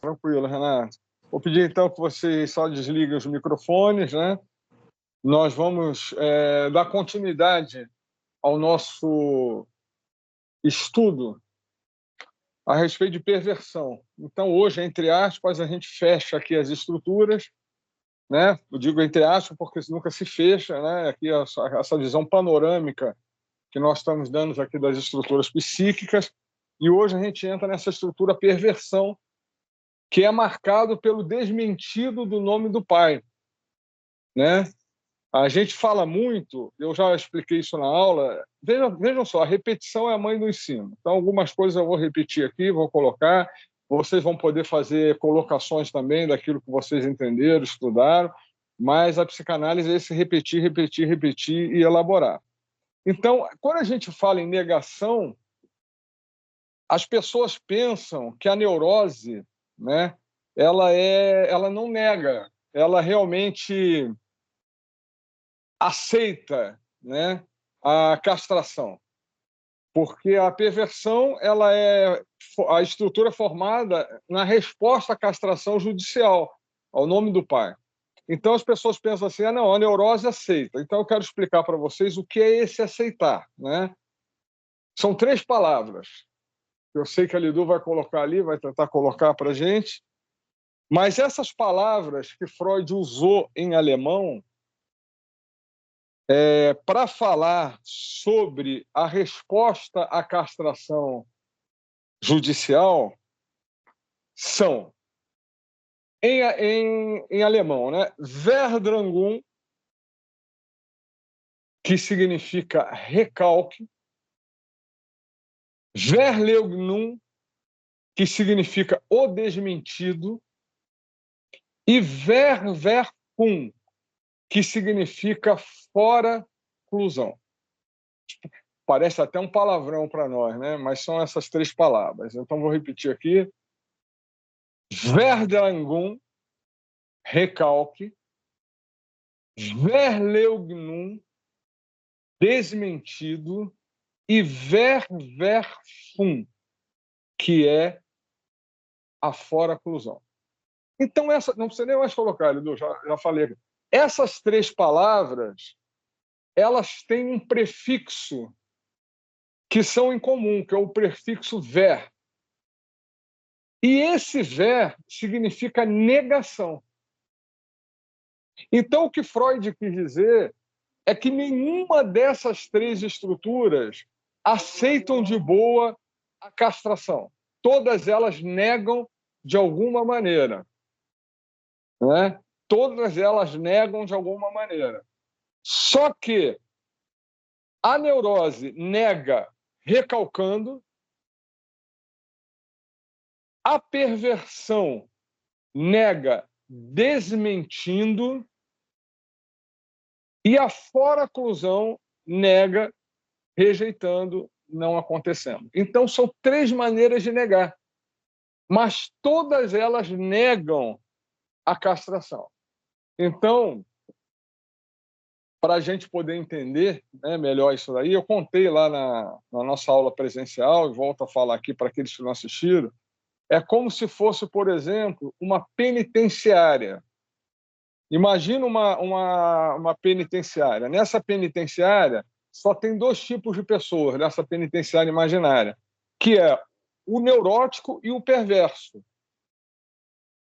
Tranquilo, Renato. Vou pedir, então, que vocês só desliguem os microfones, né? Nós vamos dar continuidade ao nosso estudo a respeito de perversão. Então, hoje, entre aspas, a gente fecha aqui as estruturas, né? Eu digo entre aspas porque nunca se fecha, né? Aqui essa visão panorâmica que nós estamos dando aqui das estruturas psíquicas, e hoje a gente entra nessa estrutura perversão, que é marcado pelo desmentido do nome do Pai, né? A gente fala muito, eu já expliquei isso na aula, vejam só, a repetição é a mãe do ensino. Então, algumas coisas eu vou repetir aqui, vou colocar, vocês vão poder fazer colocações também daquilo que vocês entenderam, estudaram, mas a psicanálise é esse repetir, repetir, repetir e elaborar. Então, quando a gente fala em negação, as pessoas pensam que a neurose, né, ela não nega, ela realmente aceita, né, a castração, porque a perversão ela é a estrutura formada na resposta à castração judicial, ao nome do pai. Então as pessoas pensam assim, não, a neurose aceita. Então eu quero explicar para vocês o que é esse aceitar, né? São 3 palavras. Eu sei que a Lidu vai colocar ali, vai tentar colocar para a gente, mas essas palavras que Freud usou em alemão para falar sobre a resposta à castração judicial são, em alemão, né? Verdrängung, que significa recalque, Verleugnung, que significa o desmentido, e Verwerfung, que significa fora-clusão. Parece até um palavrão para nós, né? Mas são essas 3 palavras. Então, vou repetir aqui. Verdrängung, recalque, Verleugnung, desmentido, e Verwerfung, que é a fora-clusão. Então, não precisa nem mais colocar, Edu, já falei. Essas 3 palavras, elas têm um prefixo que são em comum, que é o prefixo ver. E esse ver significa negação. Então, o que Freud quis dizer é que nenhuma dessas 3 estruturas aceitam de boa a castração. Todas elas negam de alguma maneira, né? Todas elas negam de alguma maneira. Só que a neurose nega recalcando, a perversão nega desmentindo e a fora-clusão nega rejeitando, não acontecendo. Então, são 3 maneiras de negar, mas todas elas negam a castração. Então, para a gente poder entender, né, melhor isso daí, eu contei lá na nossa aula presencial, e volto a falar aqui para aqueles que não assistiram, é como se fosse, por exemplo, uma penitenciária. Imagina uma penitenciária. Nessa penitenciária, só tem 2 tipos de pessoas nessa penitenciária imaginária, que é o neurótico e o perverso.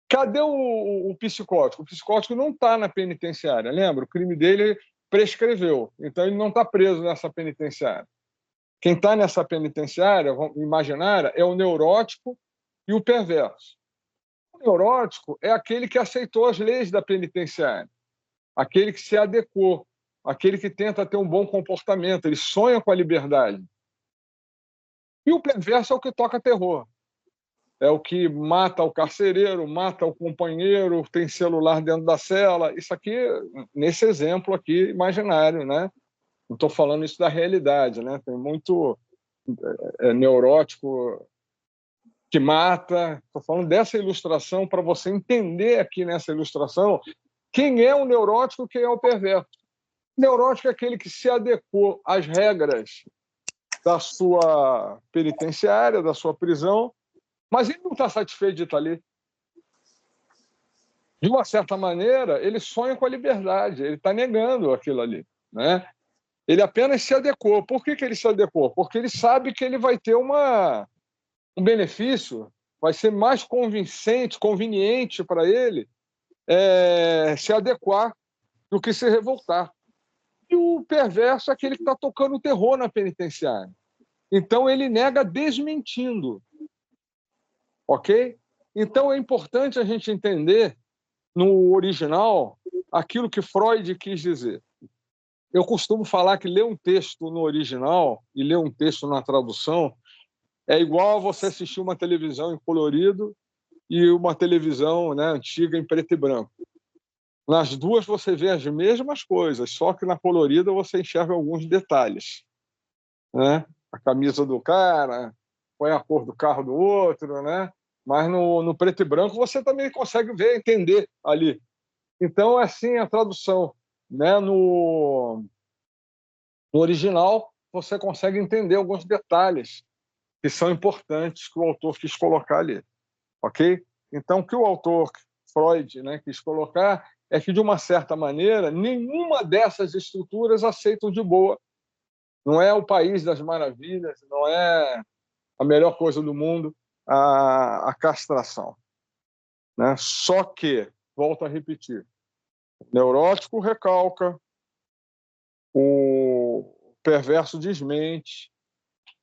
Cadê o psicótico? O psicótico não está na penitenciária, lembra? O crime dele prescreveu, então ele não está preso nessa penitenciária. Quem está nessa penitenciária imaginária é o neurótico e o perverso. O neurótico é aquele que aceitou as leis da penitenciária, aquele que se adequou, aquele que tenta ter um bom comportamento, ele sonha com a liberdade. E o perverso é o que toca terror. É o que mata o carcereiro, mata o companheiro, tem celular dentro da cela. Isso aqui, nesse exemplo aqui, imaginário, né? Não estou falando isso da realidade, né? Tem muito neurótico que mata. Estou falando dessa ilustração para você entender aqui nessa ilustração quem é o neurótico e quem é o perverso. O neurótico é aquele que se adequou às regras da sua penitenciária, da sua prisão, mas ele não está satisfeito de estar ali. de uma certa maneira, ele sonha com a liberdade, ele está negando aquilo ali, né? Ele apenas se adequou. Por que ele se adequou? Porque ele sabe que ele vai ter um benefício, vai ser mais convincente, conveniente para ele se adequar do que se revoltar. E o perverso é aquele que está tocando terror na penitenciária. Então, ele nega desmentindo. Ok? Então, é importante a gente entender, no original, aquilo que Freud quis dizer. Eu costumo falar que ler um texto no original e ler um texto na tradução é igual a você assistir uma televisão em colorido e uma televisão, né, antiga em preto e branco. Nas duas você vê as mesmas coisas, só que na colorida você enxerga alguns detalhes, né? A camisa do cara, qual é a cor do carro do outro, né? Mas no preto e branco você também consegue ver, entender ali. Então, é assim a tradução, né? No original, você consegue entender alguns detalhes que são importantes que o autor quis colocar ali, ok? Então, o que o autor Freud, né, quis colocar é que, de uma certa maneira, nenhuma dessas estruturas aceitam de boa. Não é o país das maravilhas, não é a melhor coisa do mundo a castração, né? Só que, volto a repetir, o neurótico recalca, o perverso desmente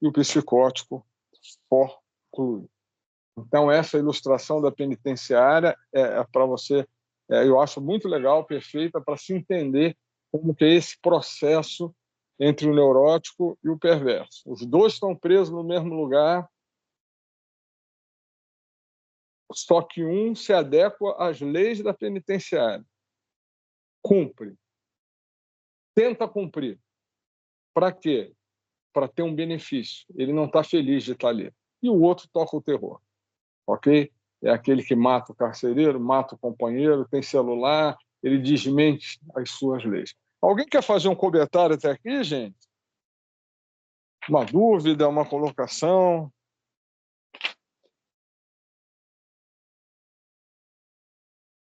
e o psicótico forclui. Então, essa ilustração da penitenciária é para você, eu acho muito legal, perfeita, para se entender como que é esse processo entre o neurótico e o perverso. Os dois estão presos no mesmo lugar, só que um se adequa às leis da penitenciária, cumpre, tenta cumprir. Para quê? Para ter um benefício. Ele não está feliz de estar ali. E o outro toca o terror, ok? É aquele que mata o carcereiro, mata o companheiro, tem celular, ele desmente as suas leis. Alguém quer fazer um comentário até aqui, gente? Uma dúvida, uma colocação?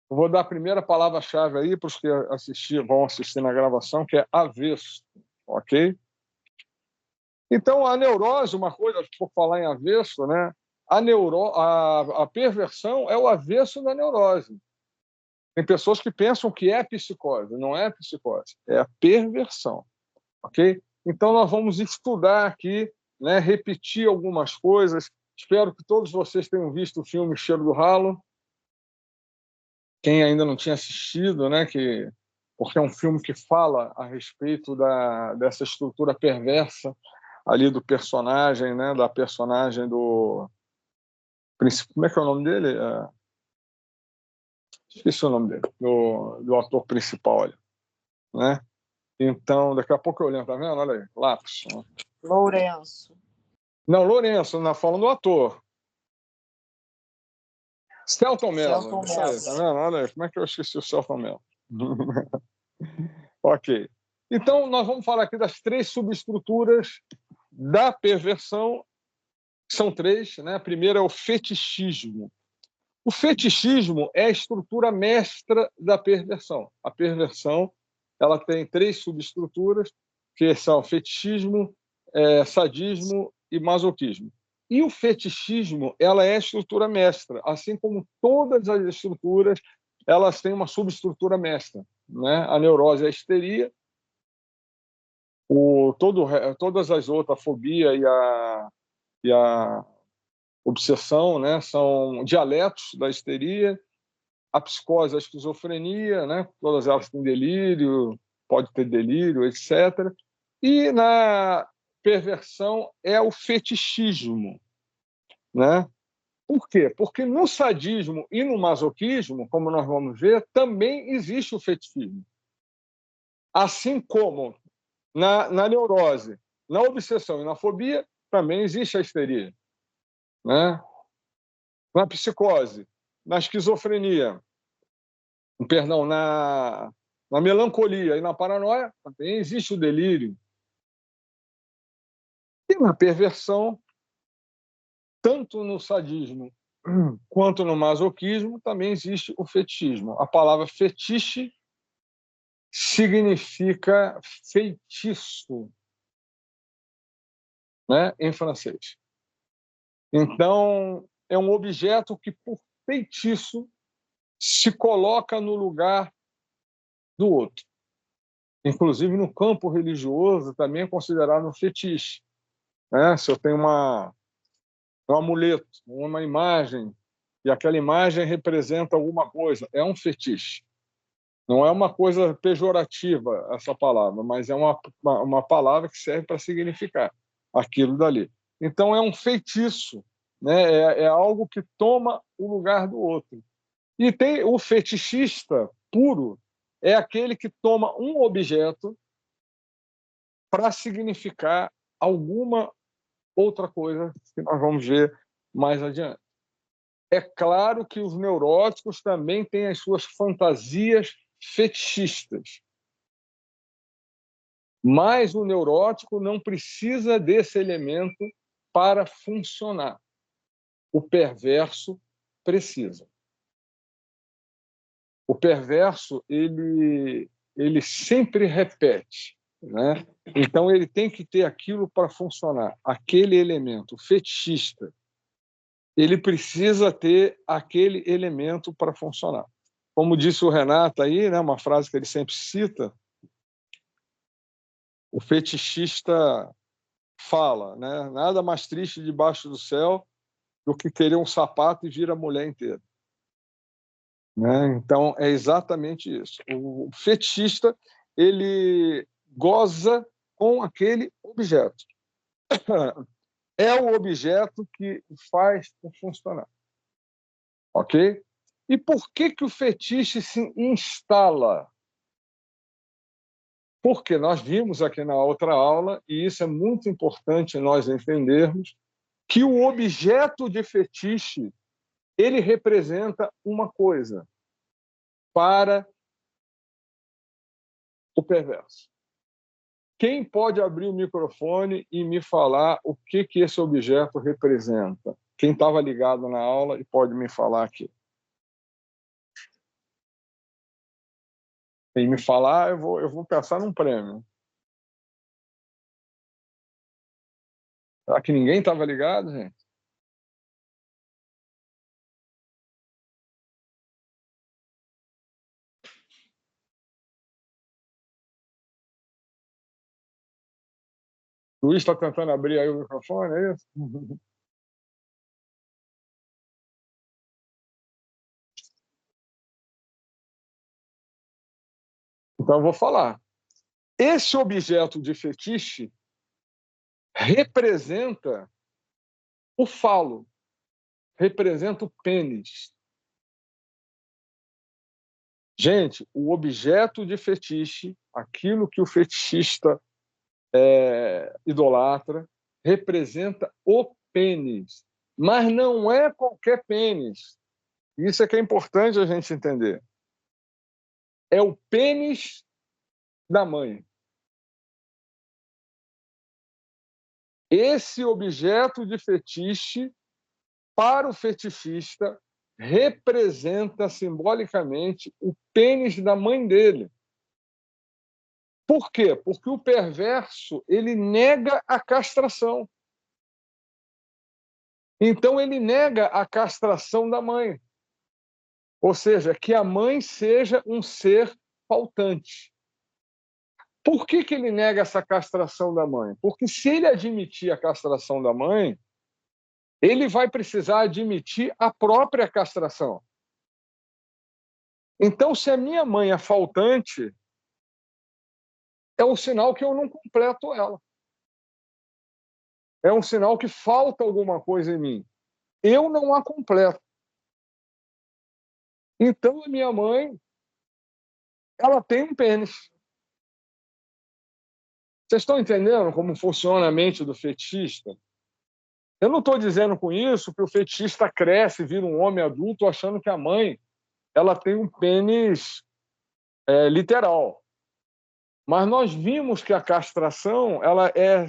Eu vou dar a primeira palavra-chave aí para os que vão assistir na gravação, que é avesso, ok? Então, a neurose, uma coisa, por falar em avesso, né? A perversão é o avesso da neurose. Tem pessoas que pensam que é psicose, não é psicose, é a perversão, ok? Então, nós vamos estudar aqui, né, repetir algumas coisas. Espero que todos vocês tenham visto o filme Cheiro do Ralo. Quem ainda não tinha assistido, né, porque é um filme que fala a respeito dessa estrutura perversa ali do personagem, né, da personagem do... Como é que é o nome dele? Esqueci o nome dele, do ator principal, olha, né? Então, daqui a pouco eu lembro, tá vendo? Olha aí, lápis. Lourenço. Não, Lourenço, não falando do ator. Selton Mello. Isso aí, tá vendo? Olha aí, como é que eu esqueci o Selton Mello? Ok. Então, nós vamos falar aqui das 3 subestruturas da perversão. São 3, né? A primeira é o fetichismo. O fetichismo é a estrutura mestra da perversão. A perversão, ela tem 3 subestruturas, que são fetichismo, sadismo e masoquismo. E o fetichismo, ela é a estrutura mestra, assim como todas as estruturas, elas têm uma subestrutura mestra, né? A neurose é a histeria, todas as outras, a fobia e a obsessão, né, são dialetos da histeria. A psicose, a esquizofrenia, né, todas elas têm delírio, pode ter delírio, etc. E na perversão é o fetichismo, né? Por quê? Porque no sadismo e no masoquismo, como nós vamos ver, também existe o fetichismo. Assim como na neurose, na obsessão e na fobia, também existe a histeria, né? Na psicose, na esquizofrenia, perdão, na melancolia e na paranoia, também existe o delírio. E na perversão, tanto no sadismo quanto no masoquismo, também existe o fetichismo. A palavra fetiche significa feitiço, né, em francês. Então, é um objeto que, por feitiço, se coloca no lugar do outro. Inclusive, no campo religioso, também é considerado um fetiche, né? Se eu tenho um amuleto, uma imagem, e aquela imagem representa alguma coisa, é um fetiche. Não é uma coisa pejorativa essa palavra, mas é uma palavra que serve para significar aquilo dali. Então, é um feitiço, né? É algo que toma o lugar do outro. E tem o fetichista puro, é aquele que toma um objeto para significar alguma outra coisa que nós vamos ver mais adiante. É claro que os neuróticos também têm as suas fantasias fetichistas, mas o neurótico não precisa desse elemento para funcionar. O perverso precisa. O perverso, ele sempre repete, né? Então, ele tem que ter aquilo para funcionar. Aquele elemento fetichista, ele precisa ter aquele elemento para funcionar. Como disse o Renato aí, né, uma frase que ele sempre cita, o fetichista fala, né, nada mais triste debaixo do céu do que querer um sapato e vir a mulher inteira. Né? Então, é exatamente isso. O fetichista, ele goza com aquele objeto. É o objeto que faz funcionar. Ok? E por que o fetiche se instala? Porque nós vimos aqui na outra aula, e isso é muito importante nós entendermos, que o objeto de fetiche, ele representa uma coisa para o perverso. Quem pode abrir o microfone e me falar o que esse objeto representa? Quem estava ligado na aula e pode me falar aqui. Quem me falar, eu vou pensar num prêmio. Será que ninguém estava ligado, gente? Luiz está tentando abrir aí o microfone, é isso? Então eu vou falar. Esse objeto de fetiche representa o falo, representa o pênis. Gente, o objeto de fetiche, aquilo que o fetichista idolatra, representa o pênis. Mas não é qualquer pênis. Isso é que é importante a gente entender. É o pênis da mãe. Esse objeto de fetiche, para o fetichista, representa simbolicamente o pênis da mãe dele. Por quê? Porque o perverso, ele nega a castração. Então, ele nega a castração da mãe. Ou seja, que a mãe seja um ser faltante. Por que ele nega essa castração da mãe? Porque se ele admitir a castração da mãe, ele vai precisar admitir a própria castração. Então, se a minha mãe é faltante, é um sinal que eu não completo ela. É um sinal que falta alguma coisa em mim. Eu não a completo. Então, a minha mãe, ela tem um pênis. Vocês estão entendendo como funciona a mente do fetichista? Eu não estou dizendo com isso que o fetichista cresce, vira um homem adulto, achando que a mãe ela tem um pênis literal. Mas nós vimos que a castração ela é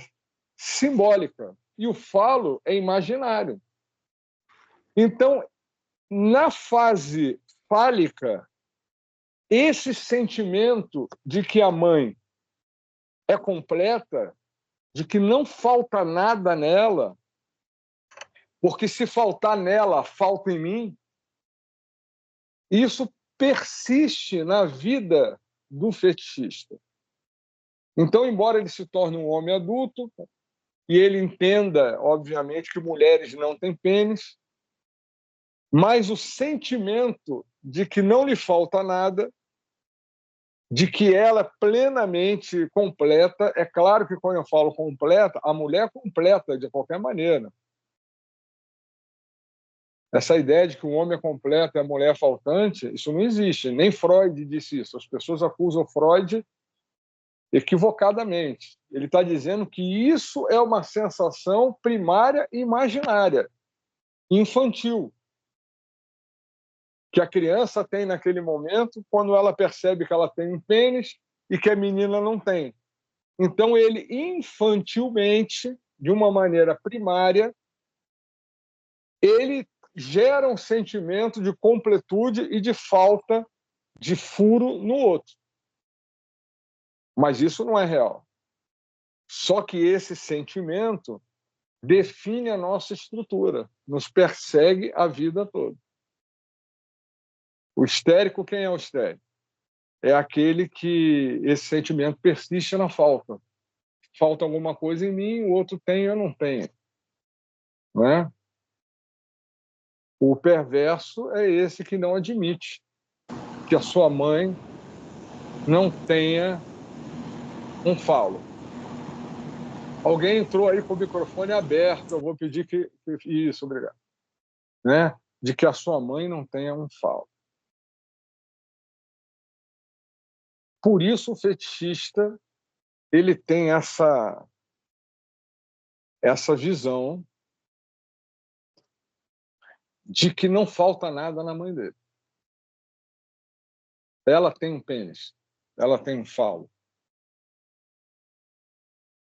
simbólica e o falo é imaginário. Então, na fase fálica, esse sentimento de que a mãe é completa, de que não falta nada nela, porque se faltar nela, falta em mim, isso persiste na vida do fetichista. Então, embora ele se torne um homem adulto, e ele entenda, obviamente, que mulheres não têm pênis, mas o sentimento de que não lhe falta nada, de que ela é plenamente completa, é claro que quando eu falo completa, a mulher é completa de qualquer maneira. Essa ideia de que o homem é completo e a mulher é faltante, isso não existe. Nem Freud disse isso. As pessoas acusam Freud equivocadamente. Ele está dizendo que isso é uma sensação primária e imaginária, infantil, que a criança tem naquele momento quando ela percebe que ela tem um pênis e que a menina não tem. Então, ele infantilmente, de uma maneira primária, ele gera um sentimento de completude e de falta de furo no outro. Mas isso não é real. Só que esse sentimento define a nossa estrutura, nos persegue a vida toda. O histérico, quem é o histérico? É aquele que esse sentimento persiste na falta. Falta alguma coisa em mim, o outro tem, eu não tenho. Não é? O perverso é esse que não admite que a sua mãe não tenha um falo. Alguém entrou aí com o microfone aberto, eu vou pedir que... Isso, obrigado. Né? De que a sua mãe não tenha um falo. Por isso o fetichista ele tem essa visão de que não falta nada na mãe dele. Ela tem um pênis, ela tem um falo.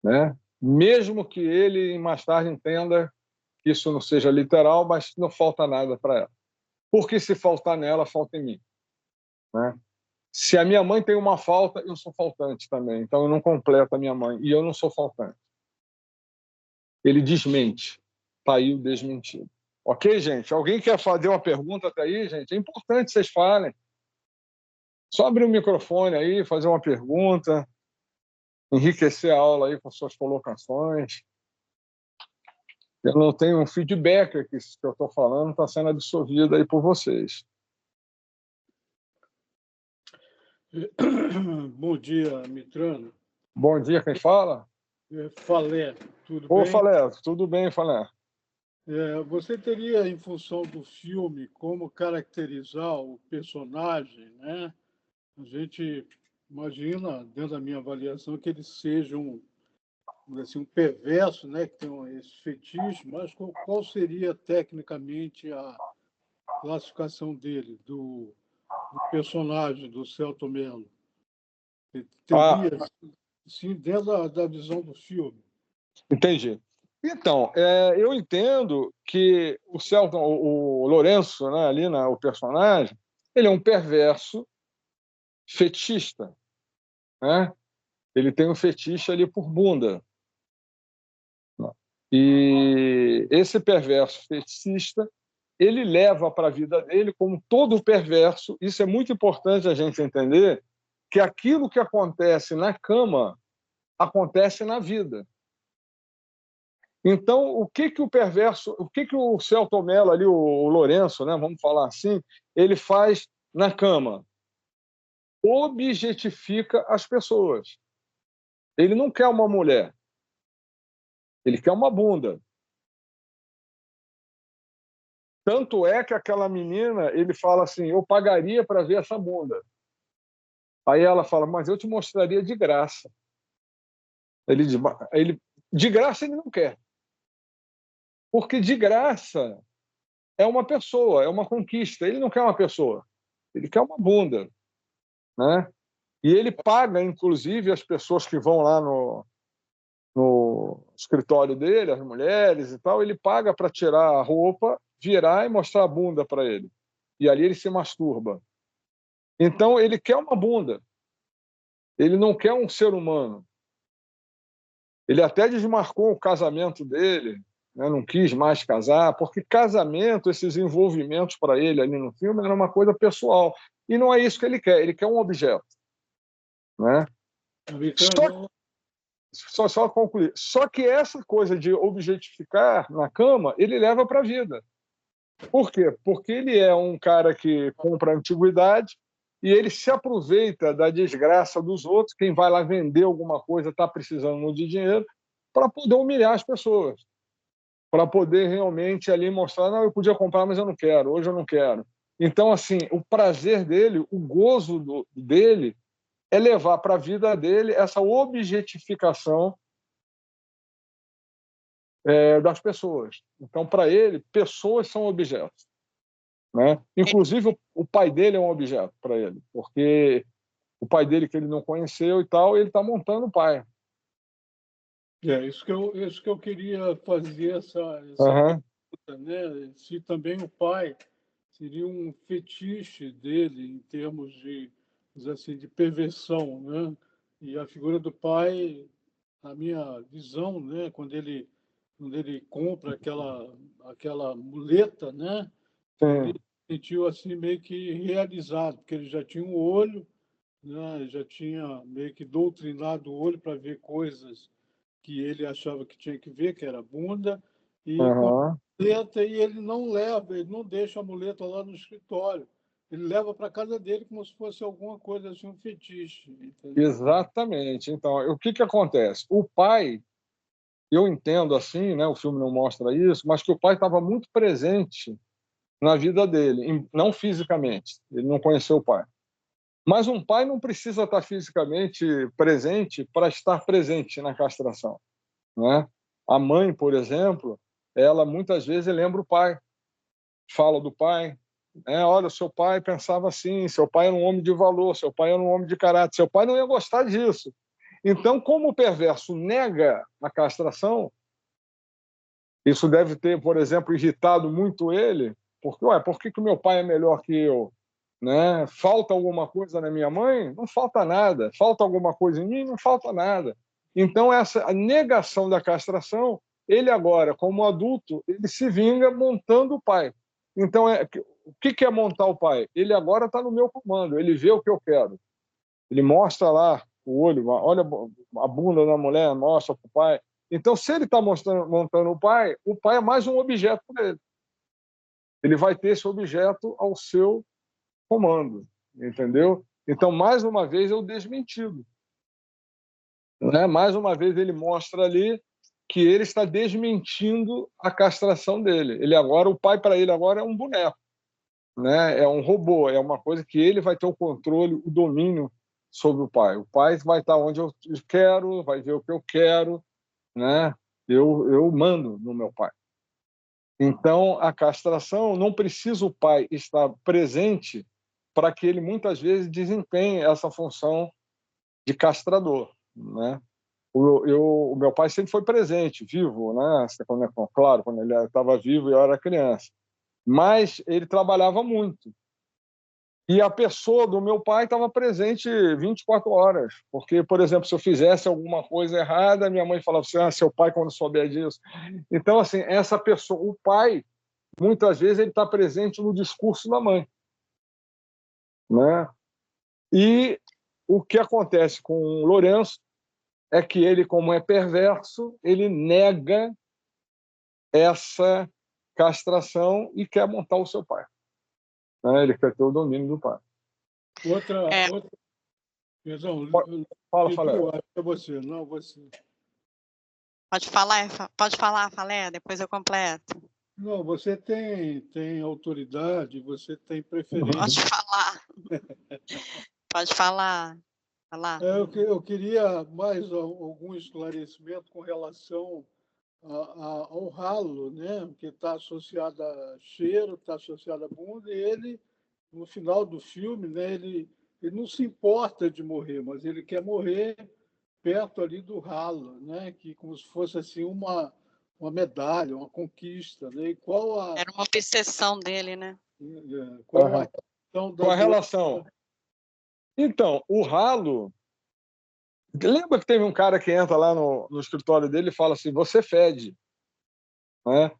Né? Mesmo que ele mais tarde entenda que isso não seja literal, mas não falta nada para ela. Porque se faltar nela, falta em mim. Né? Se a minha mãe tem uma falta, eu sou faltante também. Então eu não completo a minha mãe e eu não sou faltante. Ele desmente. Está aí o desmentido. Ok, gente? Alguém quer fazer uma pergunta até aí, gente? É importante vocês falem. Só abrir o microfone aí, fazer uma pergunta, enriquecer a aula aí com suas colocações. Eu não tenho um feedback aqui, que eu estou falando está sendo absorvido aí por vocês. Bom dia, Mitrano. Bom dia, quem fala? Falé, tudo Ô, bem? Falé, tudo bem, Falé? Você teria, em função do filme, como caracterizar o personagem, né? A gente imagina, dentro da minha avaliação, que ele seja assim, um perverso, né? Que tem esse fetiche, mas qual seria, tecnicamente, a classificação dele, do personagem, do Selton Mello? Teria, sim, dentro da visão do filme. Entendi. Então, eu entendo que o Celton, o Lourenço, né, ali, o personagem, ele é um perverso fetichista. Né? Ele tem um fetiche ali por bunda. E esse perverso fetichista, ele leva para a vida dele, como todo perverso, isso é muito importante a gente entender, que aquilo que acontece na cama acontece na vida. Então, o que o perverso, o que o Selton Mello ali, o Lourenço, né, vamos falar assim, ele faz na cama? Objetifica as pessoas. Ele não quer uma mulher. Ele quer uma bunda. Tanto é que aquela menina, ele fala assim, eu pagaria para ver essa bunda. Aí ela fala, mas eu te mostraria de graça. Ele, de graça ele não quer. Porque de graça é uma pessoa, é uma conquista. Ele não quer uma pessoa, ele quer uma bunda. Né? E ele paga, inclusive, as pessoas que vão lá no escritório dele, as mulheres e tal, ele paga para tirar a roupa, virar e mostrar a bunda para ele. E ali ele se masturba. Então ele quer uma bunda. Ele não quer um ser humano. Ele até desmarcou o casamento dele, né? Não quis mais casar, porque casamento, esses envolvimentos para ele ali no filme, era uma coisa pessoal. E não é isso que ele quer um objeto. Né? Só concluir. Só que essa coisa de objetificar na cama, ele leva para a vida. Por quê? Porque ele é um cara que compra antiguidade e ele se aproveita da desgraça dos outros. Quem vai lá vender alguma coisa está precisando de dinheiro para poder humilhar as pessoas, para poder realmente ali mostrar, não, eu podia comprar, mas eu não quero, hoje eu não quero. Então, assim, o prazer dele, o gozo dele é levar para a vida dele essa objetificação das pessoas. Então, para ele, pessoas são objetos. Né? Inclusive, o pai dele é um objeto para ele, porque o pai dele que ele não conheceu e tal, ele está montando o pai. Isso que eu queria fazer essa Uhum. pergunta, né? Se também o pai seria um fetiche dele em termos de, assim, de perversão, né? E a figura do pai, na minha visão, né? Quando ele compra aquela muleta, né? Ele Sim. se sentiu assim meio que realizado, porque ele já tinha um olho, né? Já tinha meio que doutrinado o olho para ver coisas que ele achava que tinha que ver, que era a bunda, e com a Uhum. muleta, e ele não leva, ele não deixa a muleta lá no escritório. Ele leva para casa dele como se fosse alguma coisa assim, um fetiche, entendeu? Exatamente. Então, o que que acontece? O pai, eu entendo assim, né? O filme não mostra isso, mas que o pai estava muito presente na vida dele, não fisicamente. Ele não conheceu o pai. Mas um pai não precisa estar fisicamente presente para estar presente na castração, né? A mãe, por exemplo, ela muitas vezes lembra o pai, fala do pai, né? Olha, seu pai pensava assim, seu pai era um homem de valor, seu pai era um homem de caráter, seu pai não ia gostar disso. Então, como o perverso nega a castração, isso deve ter, por exemplo, irritado muito ele, porque, ué, por que o meu pai é melhor que eu? Né? Falta alguma coisa na minha mãe? Não falta nada. Falta alguma coisa em mim? Não falta nada. Então, essa a negação da castração, ele agora, como adulto, ele se vinga montando o pai. Então, o que é montar o pai? Ele agora está no meu comando, ele vê o que eu quero. Ele mostra lá o olho, olha a bunda da mulher, mostra para o pai. Então, se ele está montando o pai é mais um objeto para ele. Ele vai ter esse objeto ao seu comando, entendeu? Então, mais uma vez, é o desmentido. Né? Mais uma vez, ele mostra ali que ele está desmentindo a castração dele. Ele agora, o pai para ele agora é um boneco, né? É um robô, é uma coisa que ele vai ter o controle, o domínio sobre o pai. O pai vai estar onde eu quero, vai ver o que eu quero, né? Eu mando no meu pai. Então, a castração não precisa o pai estar presente para que ele muitas vezes desempenhe essa função de castrador, né? O meu pai sempre foi presente, vivo, né? Claro, quando ele estava vivo e eu era criança, mas ele trabalhava muito. E a pessoa do meu pai estava presente 24 horas, porque, por exemplo, se eu fizesse alguma coisa errada, minha mãe falava assim: ah, seu pai quando souber disso. Então, assim, essa pessoa, o pai, muitas vezes ele está presente no discurso da mãe, né? E o que acontece com o Lourenço é que ele, como é perverso, ele nega essa castração e quer montar o seu pai, né? Ele quer ter o domínio do pai. Outra, perdão, Fala. acho que é você, não você. Pode falar, Falé, depois eu completo. Não, você tem autoridade, você tem preferência. Pode falar. Pode falar. Eu queria mais algum esclarecimento com relação ao ralo, né? Que está associado a cheiro, está associado a bunda, e ele, no final do filme, né? Ele não se importa de morrer, mas ele quer morrer perto ali do ralo, né? Que como se fosse assim uma medalha, uma conquista, né? E Era uma obsessão dele, né? qual a questão Com da a doença? relação. Então, o ralo. Lembra que teve um cara que entra lá no escritório dele e fala assim: você fede. Né?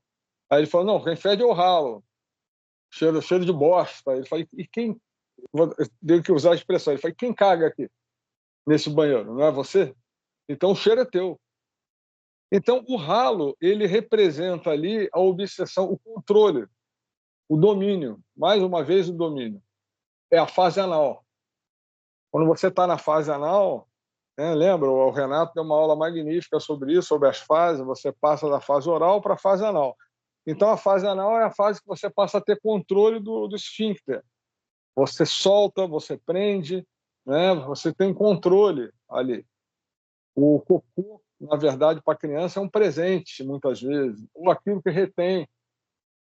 Aí ele falou: não, quem fede é o ralo. Cheiro de bosta. Ele falou: e quem. Deu que usar a expressão. Ele falou: quem caga aqui nesse banheiro? Não é você? Então o cheiro é teu. Então o ralo, ele representa ali a obsessão, o controle, o domínio. Mais uma vez, o domínio. É a fase anal. Quando você está na fase anal, né, lembra, o Renato deu uma aula magnífica sobre isso, sobre as fases, você passa da fase oral para a fase anal. Então, a fase anal é a fase que você passa a ter controle do esfíncter. Você solta, você prende, né, você tem controle ali. O cocô, na verdade, para a criança é um presente, muitas vezes, ou aquilo que retém.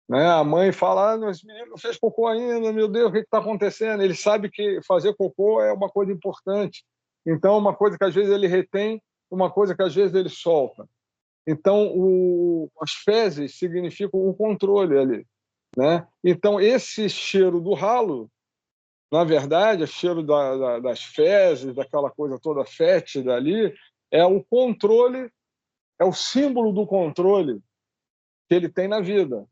Né? A mãe fala: esse menino não fez cocô ainda, meu Deus, o que está acontecendo? Ele sabe que fazer cocô é uma coisa importante. Então, uma coisa que às vezes ele retém, uma coisa que às vezes ele solta. Então, as fezes significam o controle ali. Né? Então, esse cheiro do ralo, na verdade, o cheiro das fezes, daquela coisa toda fétida ali, é o controle, é o símbolo do controle que ele tem na vida.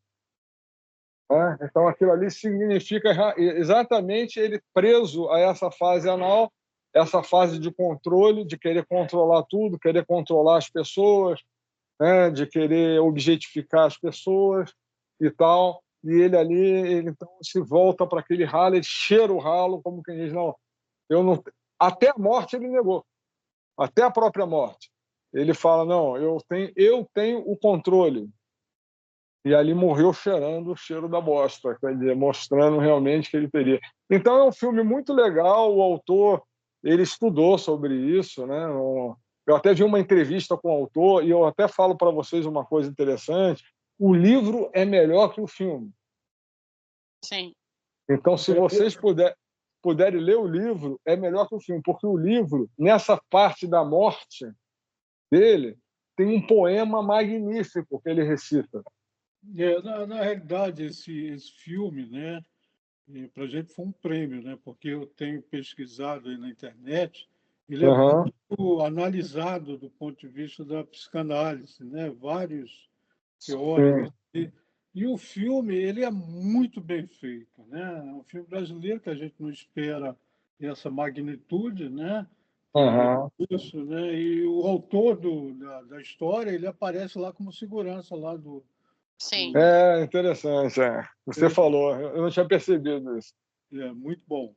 Né? Então, aquilo ali significa exatamente ele preso a essa fase anal, essa fase de controle, de querer controlar tudo, querer controlar as pessoas, né? De querer objetificar as pessoas e tal. E ele ali, ele então se volta para aquele ralo, ele cheira o ralo, como quem diz: não, eu não. Até a morte ele negou, até a própria morte. Ele fala: não, eu tenho o controle. E ali morreu cheirando o cheiro da bosta, quer dizer, mostrando realmente que ele teria. Então é um filme muito legal, o autor ele estudou sobre isso, né? Eu até vi uma entrevista com o autor e eu até falo para vocês uma coisa interessante: o livro é melhor que o filme. Sim. Então, se vocês puderem ler o livro, é melhor que o filme, porque o livro, nessa parte da morte dele, tem um poema magnífico que ele recita. Na realidade, esse filme, né, para a gente foi um prêmio, né, porque eu tenho pesquisado aí na internet, ele é Uhum. muito analisado do ponto de vista da psicanálise, né, vários teóricos. Sim. E o filme, ele é muito bem feito, né, é um filme brasileiro que a gente não espera essa magnitude, né, Uhum. isso, né, e o autor da história, ele aparece lá como segurança lá Sim. É interessante, é. Você falou, eu não tinha percebido isso. muito bom.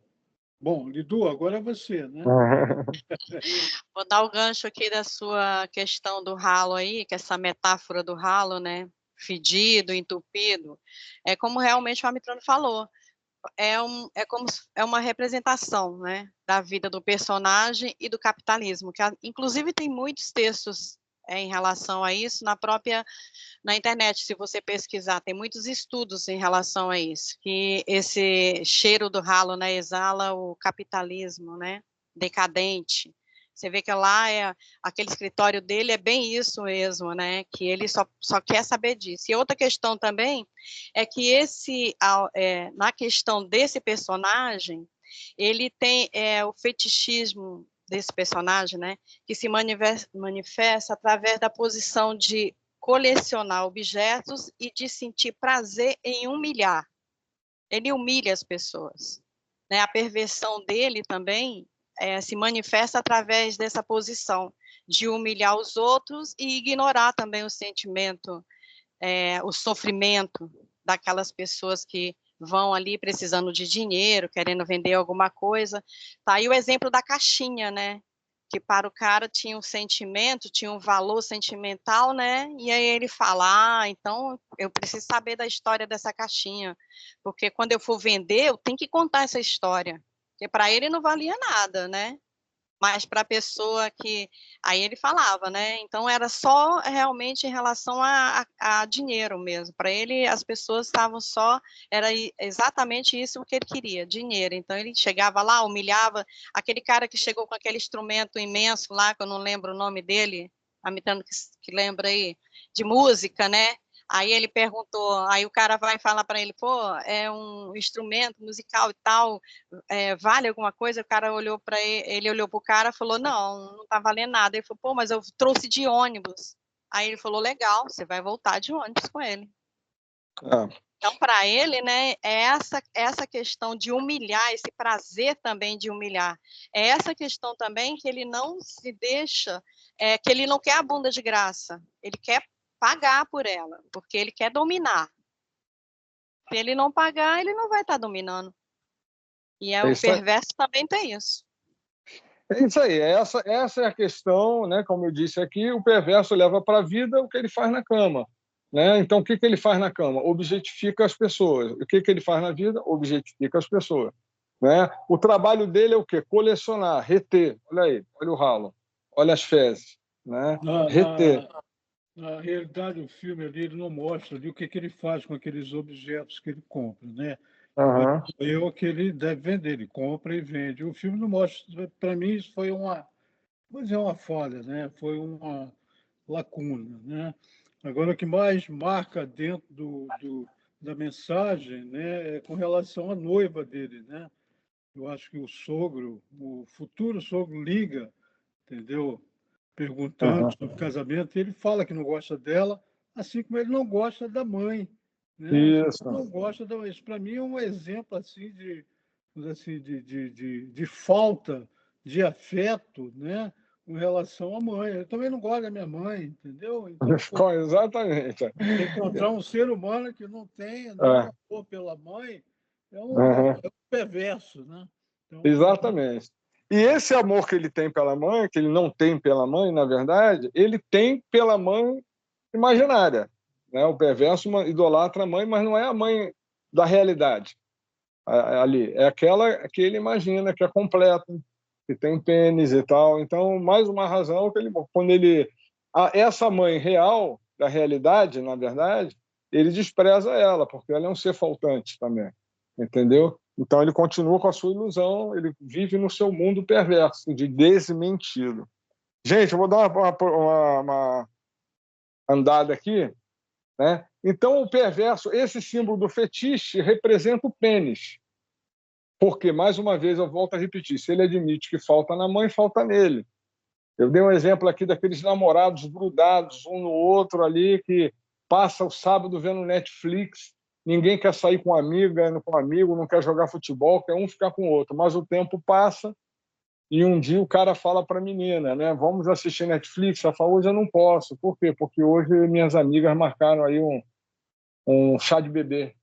Bom, Lidu, agora é você, né? Vou dar o gancho aqui da sua questão do ralo aí, que essa metáfora do ralo, né? Fedido, entupido. É como realmente o Amitrano falou. É uma representação, né, da vida do personagem e do capitalismo, que inclusive tem muitos textos em relação a isso na internet, se você pesquisar, tem muitos estudos em relação a isso, que esse cheiro do ralo, né, exala o capitalismo, né, decadente. Você vê que lá aquele escritório dele é bem isso mesmo, né, que ele só quer saber disso. E outra questão também é que na questão desse personagem, ele tem o fetichismo desse personagem, né, que se manifesta através da posição de colecionar objetos e de sentir prazer em humilhar. Ele humilha as pessoas. Né? A perversão dele também se manifesta através dessa posição de humilhar os outros e ignorar também o sentimento, o sofrimento daquelas pessoas que vão ali precisando de dinheiro, querendo vender alguma coisa. Tá aí o exemplo da caixinha, né? Que para o cara tinha um sentimento, tinha um valor sentimental, né? E aí ele fala: então eu preciso saber da história dessa caixinha, porque quando eu for vender, eu tenho que contar essa história, porque para ele não valia nada, né? mas para a pessoa que... Aí ele falava, né? Então era só realmente em relação a dinheiro mesmo. Para ele, as pessoas estavam só... Era exatamente isso que ele queria, dinheiro. Então ele chegava lá, humilhava aquele cara que chegou com aquele instrumento imenso lá, que eu não lembro o nome dele, a Mitano que lembra aí, de música, né? Aí ele perguntou, aí o cara vai falar para ele, pô, é um instrumento musical e tal, vale alguma coisa? O cara olhou para ele olhou para o cara e falou, não está valendo nada. Ele falou, pô, mas eu trouxe de ônibus. Aí ele falou, legal, você vai voltar de ônibus com ele. Ah. Então, para ele, né, é essa questão de humilhar, esse prazer também de humilhar. É essa questão também que ele não se deixa, que ele não quer a bunda de graça, ele quer pagar por ela, porque ele quer dominar. Se ele não pagar, ele não vai estar dominando. E o perverso também tem isso. É isso aí, essa é a questão, né? Como eu disse aqui, o perverso leva para a vida o que ele faz na cama. Né? Então, o que ele faz na cama? Objetifica as pessoas. O que ele faz na vida? Objetifica as pessoas. Né? O trabalho dele é o quê? Colecionar, reter. Olha aí, olha o ralo, olha as fezes. Né? Reter. Na realidade, o filme ali ele não mostra ali o que ele faz com aqueles objetos que ele compra, né? Uhum. É o que ele deve vender, ele compra e vende. O filme não mostra, para mim, isso foi uma falha, né? Foi uma lacuna, né? Agora, o que mais marca dentro da mensagem, né, é com relação à noiva dele, né? Eu acho que o futuro sogro liga, entendeu? Perguntando sobre o casamento, e ele fala que não gosta dela, assim como ele não gosta da mãe, né? Isso. Não gosta da mãe. Isso, para mim, é um exemplo assim de falta de afeto, né? Com relação à mãe. Eu também não gosto da minha mãe, entendeu? Então, Exatamente. encontrar um ser humano que não tenha nenhum amor pela mãe é um perverso, né? Então, exatamente. E esse amor que ele tem pela mãe, que ele não tem pela mãe, na verdade, ele tem pela mãe imaginária. Né? O perverso idolatra a mãe, mas não é a mãe da realidade ali. É aquela que ele imagina, que é completa, que tem pênis e tal. Então, mais uma razão que quando ele... essa mãe real, da realidade, na verdade, ele despreza ela, porque ela é um ser faltante também. Entendeu? Então ele continua com a sua ilusão, ele vive no seu mundo perverso, de desmentido. Gente, eu vou dar uma andada aqui. Né? Então o perverso, esse símbolo do fetiche, representa o pênis. Porque, mais uma vez, eu volto a repetir, se ele admite que falta na mãe, falta nele. Eu dei um exemplo aqui daqueles namorados grudados um no outro ali, que passa o sábado vendo Netflix, ninguém quer sair com amiga, com amigo, não quer jogar futebol, quer um ficar com o outro. Mas o tempo passa e um dia o cara fala para a menina, né? Vamos assistir Netflix? Ela fala, hoje eu não posso. Por quê? Porque hoje minhas amigas marcaram aí um chá de bebê.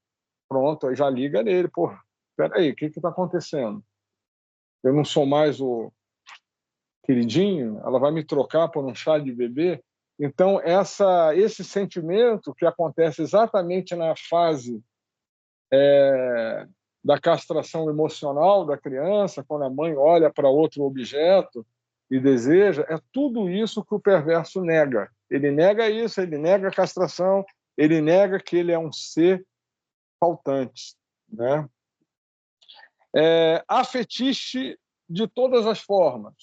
Pronto, aí já liga nele. Pô, peraí, o que está acontecendo? Eu não sou mais o queridinho? Ela vai me trocar por um chá de bebê? Então, esse sentimento que acontece exatamente na fase da castração emocional da criança, quando a mãe olha para outro objeto e deseja, é tudo isso que o perverso nega. Ele nega isso, ele nega a castração, ele nega que ele é um ser faltante. Né? Há fetiche de todas as formas.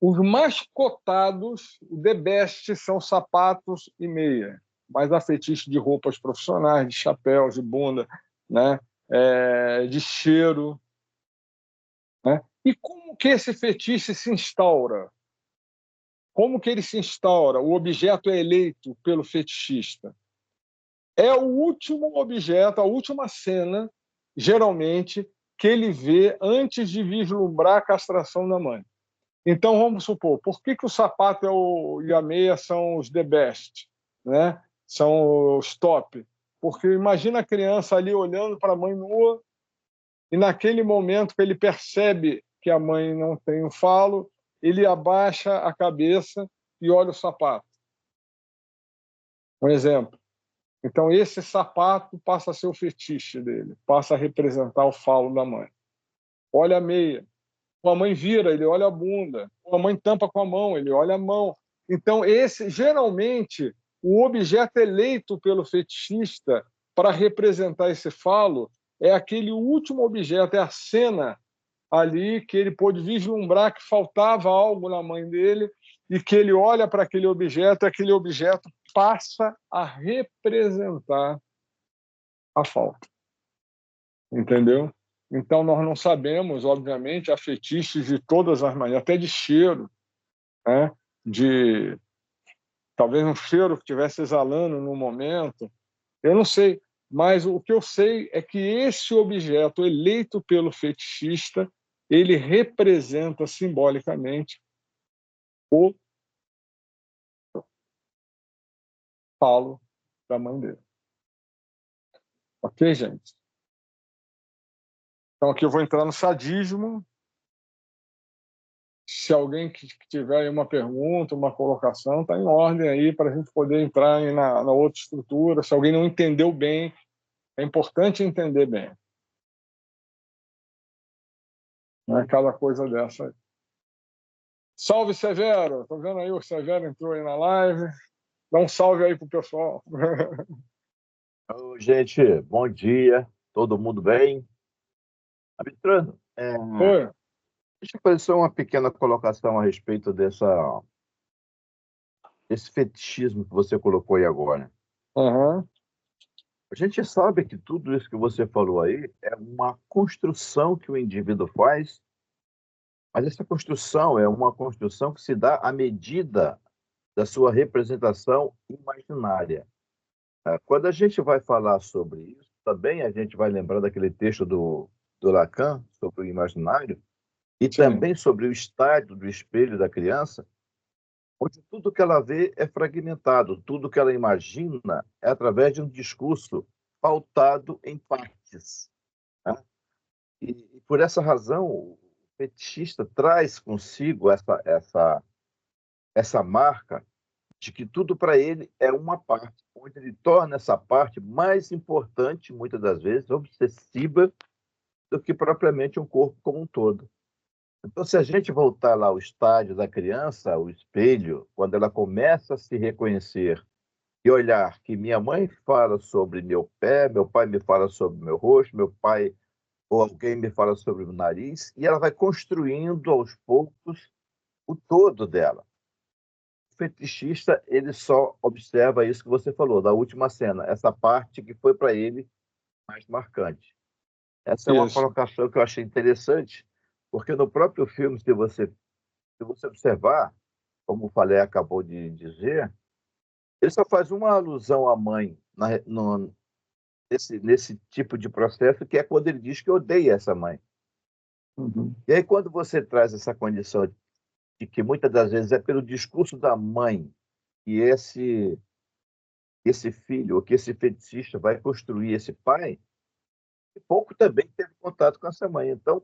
Os mais cotados, o the best, são sapatos e meia, mas há fetiche de roupas profissionais, de chapéus, de bunda, né? De cheiro. Né? E como que esse fetiche se instaura? Como que ele se instaura? O objeto é eleito pelo fetichista. É o último objeto, a última cena, geralmente, que ele vê antes de vislumbrar a castração da mãe. Então, vamos supor, por que o sapato e a meia são os the best? Né? São os top? Porque imagina a criança ali olhando para a mãe nua e naquele momento que ele percebe que a mãe não tem o falo, ele abaixa a cabeça e olha o sapato. Um exemplo. Então, esse sapato passa a ser o fetiche dele, passa a representar o falo da mãe. Olha a meia. ou a mãe vira, ele olha a bunda, ou a mãe tampa com a mão, ele olha a mão. Então, geralmente, o objeto eleito pelo fetichista para representar esse falo é aquele último objeto, é a cena ali que ele pôde vislumbrar que faltava algo na mãe dele e que ele olha para aquele objeto e aquele objeto passa a representar a falta. Entendeu? Então, nós não sabemos, obviamente, há fetiches de todas as maneiras, até de cheiro, né? De talvez um cheiro que estivesse exalando no momento. Eu não sei, mas o que eu sei é que esse objeto eleito pelo fetichista, ele representa simbolicamente o falo da mãe dele. Ok, gente? Então, aqui eu vou entrar no sadismo. Se alguém que tiver aí uma pergunta, uma colocação, está em ordem aí para a gente poder entrar aí na outra estrutura. Se alguém não entendeu bem, é importante entender bem. Não é cada coisa dessa aí. Salve, Severo! Estou vendo aí, o Severo entrou aí na live. Dá um salve aí pro pessoal. Ô, gente, bom dia. Todo mundo bem? Abitrano, Oi. deixa eu fazer só uma pequena colocação a respeito desse fetichismo que você colocou aí agora. Uhum. A gente sabe que tudo isso que você falou aí é uma construção que o indivíduo faz, mas essa construção é uma construção que se dá à medida da sua representação imaginária. Quando a gente vai falar sobre isso, também a gente vai lembrar daquele texto do Lacan sobre o imaginário, e Sim. também sobre o estádio do espelho da criança, onde tudo que ela vê é fragmentado, tudo que ela imagina é através de um discurso pautado em partes, né? E por essa razão, o fetichista traz consigo essa marca de que tudo para ele é uma parte, onde ele torna essa parte mais importante, muitas das vezes, obsessiva, do que propriamente um corpo como um todo. Então, se a gente voltar lá ao estádio da criança, o espelho, quando ela começa a se reconhecer e olhar que minha mãe fala sobre meu pé, meu pai me fala sobre meu rosto, meu pai ou alguém me fala sobre o nariz, e ela vai construindo aos poucos o todo dela. O fetichista, ele só observa isso que você falou, da última cena, essa parte que foi para ele mais marcante. Essa é uma Isso. colocação que eu achei interessante, porque no próprio filme, se você observar, como o Falé acabou de dizer, ele só faz uma alusão à mãe nesse tipo de processo, que é quando ele diz que odeia essa mãe. Uhum. E aí, quando você traz essa condição de que muitas das vezes é pelo discurso da mãe que esse filho, ou que esse feticista vai construir esse pai, e pouco também teve contato com essa mãe. Então,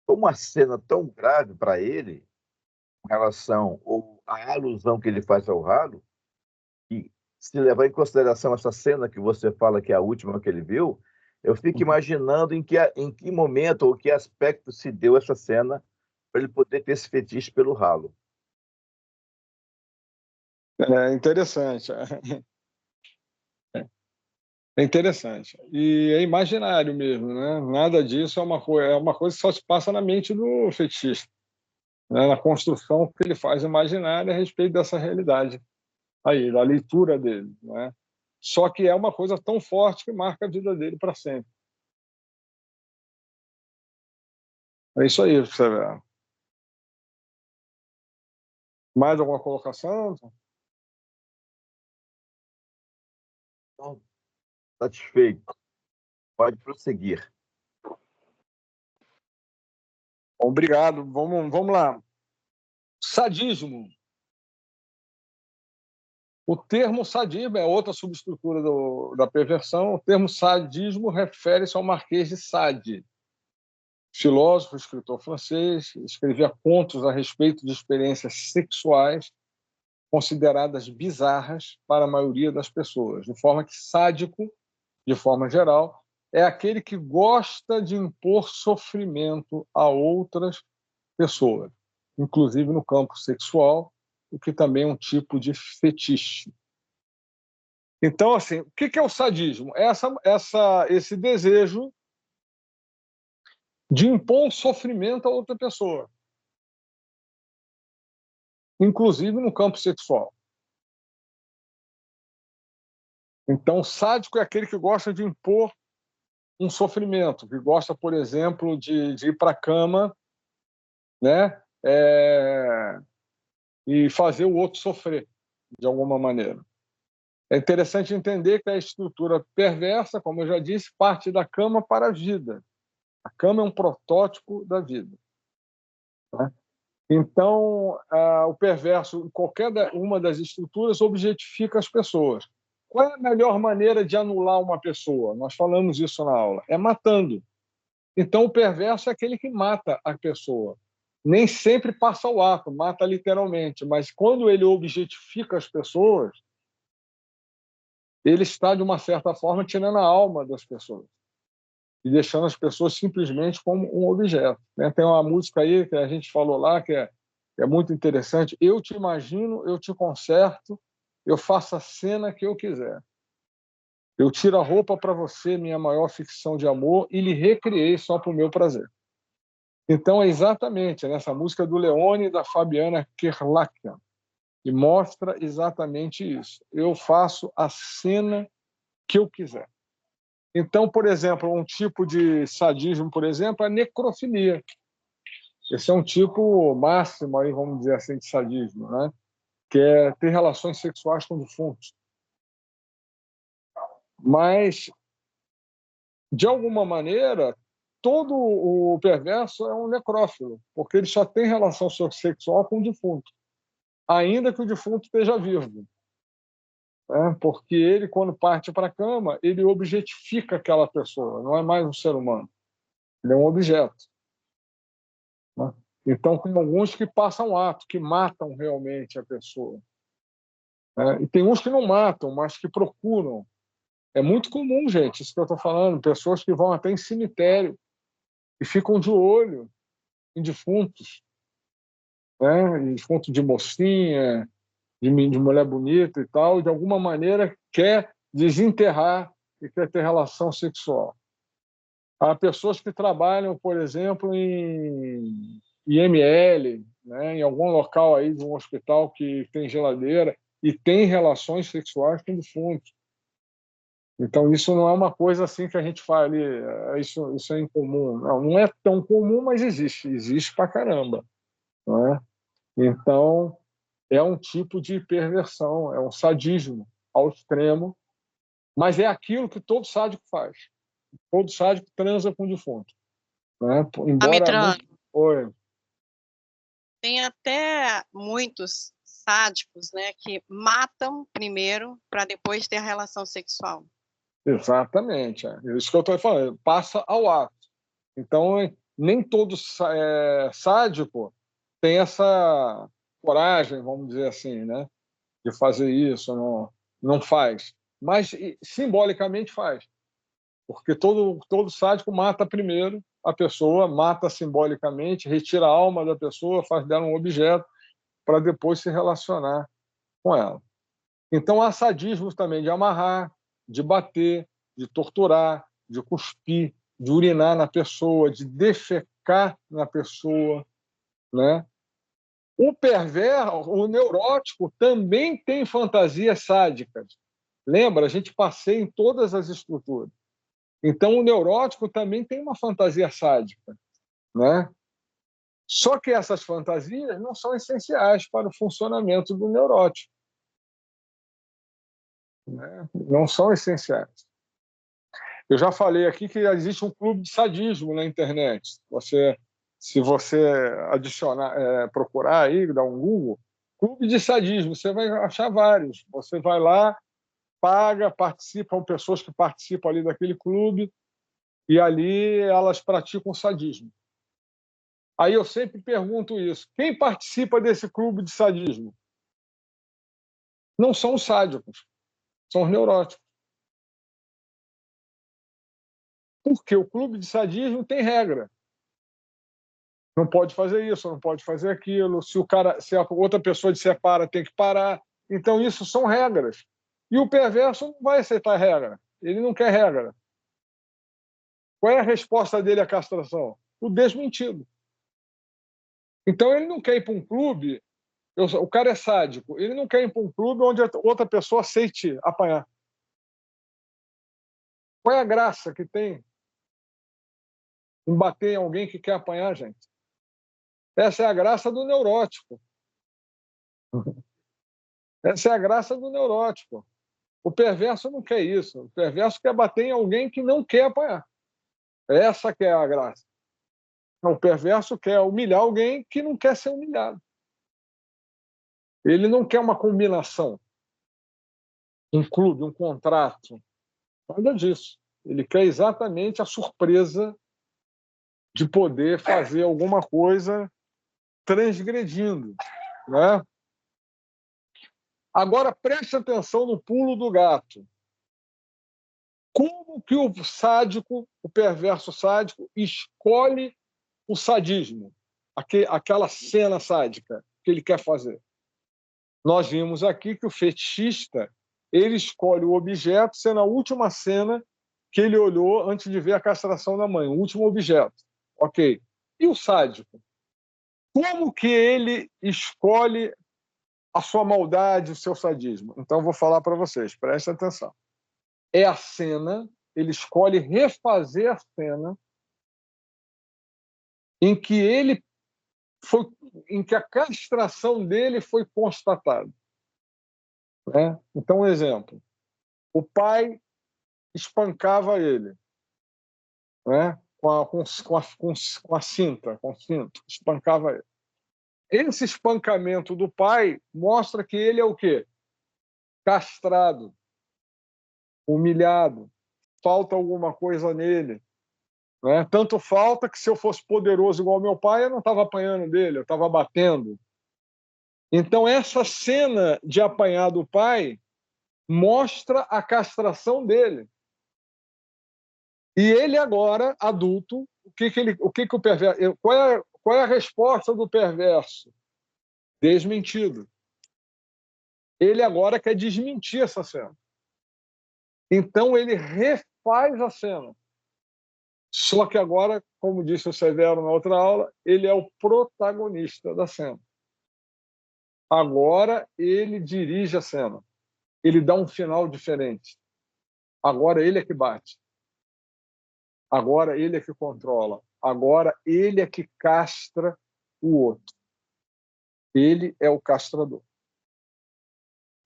foi uma cena tão grave para ele, em relação, ou a alusão que ele faz ao ralo, e se levar em consideração essa cena que você fala que é a última que ele viu, eu fico imaginando em que momento ou que aspecto se deu essa cena para ele poder ter esse fetiche pelo ralo. É interessante. É interessante. E é imaginário mesmo, né? Nada disso é uma coisa que só se passa na mente do fetichista, né? Na construção que ele faz imaginária a respeito dessa realidade aí, da leitura dele, né? Só que é uma coisa tão forte que marca a vida dele para sempre. É isso aí, você vê. Mais alguma colocação? Então, satisfeito. Pode prosseguir. Obrigado. Vamos lá. Sadismo. O termo sadismo é outra subestrutura da perversão. O termo sadismo refere-se ao Marquês de Sade, filósofo, escritor francês, escrevia contos a respeito de experiências sexuais consideradas bizarras para a maioria das pessoas, de forma que sádico, de forma geral, é aquele que gosta de impor sofrimento a outras pessoas, inclusive no campo sexual, o que também é um tipo de fetiche. Então, assim, o que é o sadismo? Esse desejo de impor um sofrimento a outra pessoa, inclusive no campo sexual. Então, sádico é aquele que gosta de impor um sofrimento, que gosta, por exemplo, de ir para a cama, né, e fazer o outro sofrer, de alguma maneira. É interessante entender que a estrutura perversa, como eu já disse, parte da cama para a vida. A cama é um protótipo da vida. Né? Então, o perverso, em qualquer uma das estruturas, objetifica as pessoas. Qual é a melhor maneira de anular uma pessoa? Nós falamos isso na aula. É matando. Então, o perverso é aquele que mata a pessoa. Nem sempre passa ao ato, mata literalmente, mas quando ele objetifica as pessoas, ele está, de uma certa forma, tirando a alma das pessoas e deixando as pessoas simplesmente como um objeto. Né? Tem uma música aí que a gente falou lá que é muito interessante. Eu te imagino, eu te conserto, eu faço a cena que eu quiser. Eu tiro a roupa para você, minha maior ficção de amor, e lhe recriei só para o meu prazer. Então, é exatamente nessa música do Leone e da Fabiana Kerlakian, que mostra exatamente isso. Eu faço a cena que eu quiser. Então, por exemplo, um tipo de sadismo, por exemplo, é a necrofilia. Esse é um tipo máximo, aí, vamos dizer assim, de sadismo, né? Que é ter relações sexuais com defuntos. Mas, de alguma maneira, todo o perverso é um necrófilo, porque ele só tem relação sexual com o defunto, ainda que o defunto esteja vivo. Né? Porque ele, quando parte para a cama, ele objetifica aquela pessoa, não é mais um ser humano, ele é um objeto. Né? Então, tem alguns que passam ato, que matam realmente a pessoa. Né? E tem uns que não matam, mas que procuram. É muito comum, gente, isso que eu estou falando, pessoas que vão até em cemitério e ficam de olho em defuntos, né? Em defunto de mocinha, de mulher bonita e tal, e de alguma maneira quer desenterrar e quer ter relação sexual. Há pessoas que trabalham, por exemplo, em IML, né, em algum local aí de um hospital que tem geladeira e tem relações sexuais com defuntos. Então, isso não é uma coisa assim que a gente fala ali, isso é incomum. Não é tão comum, mas existe pra caramba. Não é? Então, é um tipo de perversão, é um sadismo ao extremo, mas é aquilo que todo sádico faz. Todo sádico transa com o defunto. Né? Embora Amitrano, Oi. tem até muitos sádicos, né, que matam primeiro para depois ter a relação sexual. Exatamente. É isso que eu estou falando. Passa ao ato. Então, nem todo sádico tem essa coragem, vamos dizer assim, né, de fazer isso, não faz. Mas simbolicamente faz. Porque todo sádico mata primeiro a pessoa, mata simbolicamente, retira a alma da pessoa, faz dela um objeto para depois se relacionar com ela. Então, há sadismo também de amarrar, de bater, de torturar, de cuspir, de urinar na pessoa, de defecar na pessoa. Né? O perverso, o neurótico, também tem fantasias sádicas. Lembra? A gente passeia em todas as estruturas. Então, o neurótico também tem uma fantasia sádica. Né? Só que essas fantasias não são essenciais para o funcionamento do neurótico. Né? Não são essenciais. Eu já falei aqui que existe um clube de sadismo na internet. Se você adicionar, procurar aí, dar um Google, clube de sadismo, você vai achar vários. Você vai lá, paga, participam pessoas que participam ali daquele clube e ali elas praticam sadismo. Aí eu sempre pergunto isso: quem participa desse clube de sadismo? Não são os sádicos, são os neuróticos. Porque o clube de sadismo tem regra. Não pode fazer isso, não pode fazer aquilo. Se a outra pessoa disser para, tem que parar. Então, isso são regras. E o perverso não vai aceitar regra. Ele não quer regra. Qual é a resposta dele à castração? O desmentido. Então, ele não quer ir para um clube. O cara é sádico. Ele não quer ir para um clube onde outra pessoa aceite apanhar. Qual é a graça que tem em bater em alguém que quer apanhar, gente? Essa é a graça do neurótico. Essa é a graça do neurótico. O perverso não quer isso. O perverso quer bater em alguém que não quer apanhar. Essa que é a graça. O perverso quer humilhar alguém que não quer ser humilhado. Ele não quer uma combinação, um clube, um contrato. Nada disso. Ele quer exatamente a surpresa de poder fazer alguma coisa transgredindo, né? Agora preste atenção no pulo do gato. Como que o sádico, o perverso sádico, escolhe o sadismo, aquela cena sádica que ele quer fazer? Nós vimos aqui que o fetichista, ele escolhe o objeto sendo a última cena que ele olhou antes de ver a castração da mãe, o último objeto. Ok. E o sádico? Como que ele escolhe a sua maldade, o seu sadismo? Então, vou falar para vocês, prestem atenção. É a cena, ele escolhe refazer a cena em que ele foi, em que a castração dele foi constatada. Né? Então, um exemplo. O pai espancava ele, né? Com a cinta, com o cinto, espancava ele. Esse espancamento do pai mostra que ele é o quê? Castrado, humilhado, falta alguma coisa nele. Né? Tanto falta que se eu fosse poderoso igual meu pai, eu não estava apanhando dele, eu estava batendo. Então, essa cena de apanhar do pai mostra a castração dele. E ele agora, adulto, o perverso... Qual é a resposta do perverso? Desmentido. Ele agora quer desmentir essa cena. Então, ele refaz a cena. Só que agora, como disse o Severo na outra aula, ele é o protagonista da cena. Agora ele dirige a cena. Ele dá um final diferente. Agora ele é que bate. Agora ele é que controla. Agora ele é que castra o outro. Ele é o castrador.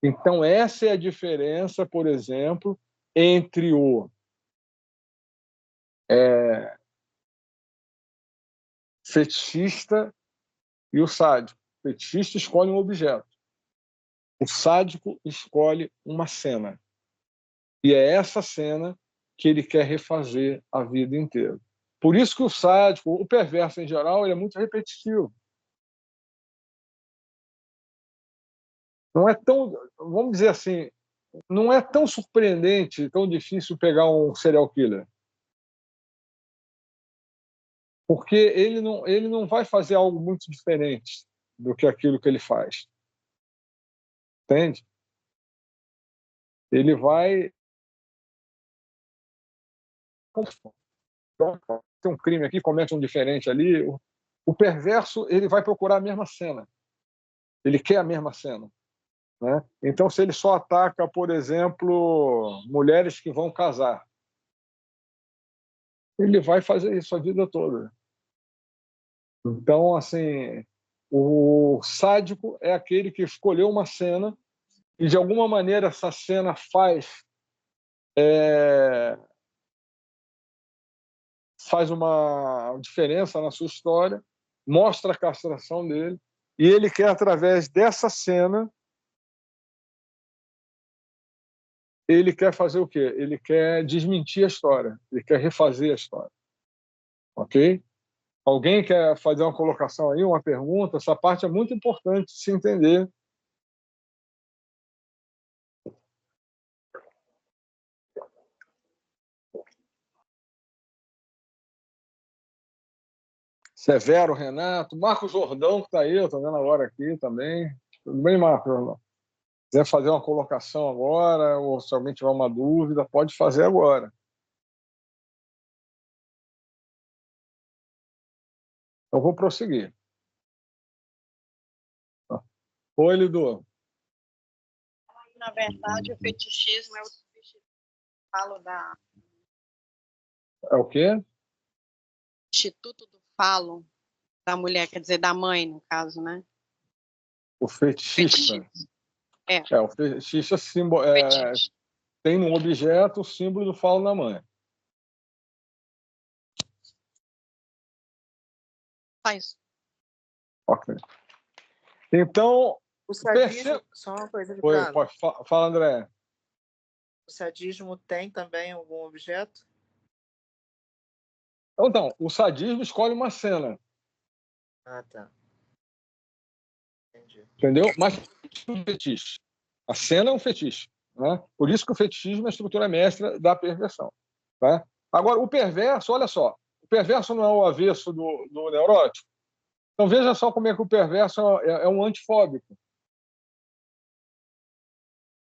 Então, essa é a diferença, por exemplo, entre o fetichista e o sádico. O fetichista escolhe um objeto. O sádico escolhe uma cena. E é essa cena que ele quer refazer a vida inteira. Por isso que o sádico, o perverso em geral, ele é muito repetitivo. Não é tão, vamos dizer assim, não é tão surpreendente, tão difícil pegar um serial killer. Porque ele não vai fazer algo muito diferente do que aquilo que ele faz. Entende? Ele vai... Tem um crime aqui, comete um diferente ali. O perverso, ele vai procurar a mesma cena. Ele quer a mesma cena. Né? Então, se ele só ataca, por exemplo, mulheres que vão casar, ele vai fazer isso a vida toda. Então, assim, o sádico é aquele que escolheu uma cena e, de alguma maneira, essa cena faz uma diferença na sua história, mostra a castração dele, e ele quer, através dessa cena, ele quer fazer o quê? Ele quer desmentir a história, ele quer refazer a história. Ok? Alguém quer fazer uma colocação aí, uma pergunta? Essa parte é muito importante de se entender. Severo, Renato, Marcos Jordão, que está aí, eu estou vendo agora aqui também. Tudo bem, Marcos Jordão? Se quiser fazer uma colocação agora, ou se alguém tiver uma dúvida, pode fazer agora. Eu vou prosseguir. Oi, Lidu. Na verdade, o fetichismo é o falo da É o quê? Instituto do Falo da mulher, quer dizer, da mãe, no caso, né? O fetichista. Fetichismo. É. O fetichista Fetiche. tem no objeto o símbolo do falo da mãe. Só isso. Ok. Então, O sadismo, só uma coisa, Ricardo. Fala, André. O sadismo tem também algum objeto? Então, o sadismo escolhe uma cena. Ah, tá. Entendi. Entendeu? Mas é um fetiche. A cena é um fetiche. Né? Por isso que o fetichismo é a estrutura mestra da perversão. Tá? Agora, o perverso, olha só, o perverso não é o avesso do neurótico? Então, veja só como é que o perverso é um antifóbico.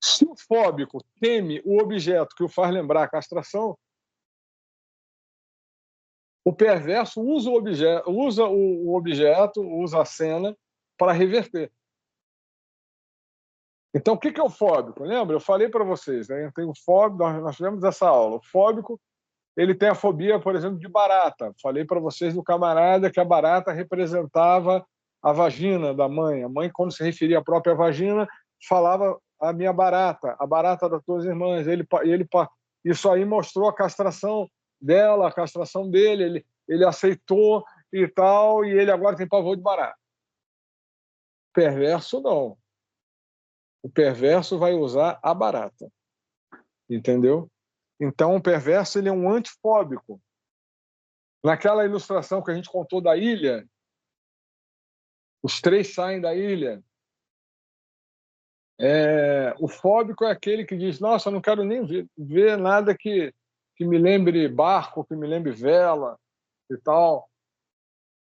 Se o fóbico teme o objeto que o faz lembrar a castração, o perverso usa o objeto, usa a cena para reverter. Então, o que é o fóbico? Lembra? Eu falei para vocês, né? Tem o fóbico, nós tivemos essa aula. O fóbico, ele tem a fobia, por exemplo, de barata. Falei para vocês do camarada que a barata representava a vagina da mãe. A mãe, quando se referia à própria vagina, falava a minha barata, a barata das tuas irmãs. Isso aí mostrou a castração dela, a castração dele. Ele aceitou e tal, e ele agora tem pavor de barata. Perverso, não. O perverso vai usar a barata. Entendeu? Então, o perverso ele é um antifóbico. Naquela ilustração que a gente contou da ilha, os três saem da ilha. O fóbico é aquele que diz: nossa, eu não quero nem ver nada que me lembre barco, que me lembre vela e tal.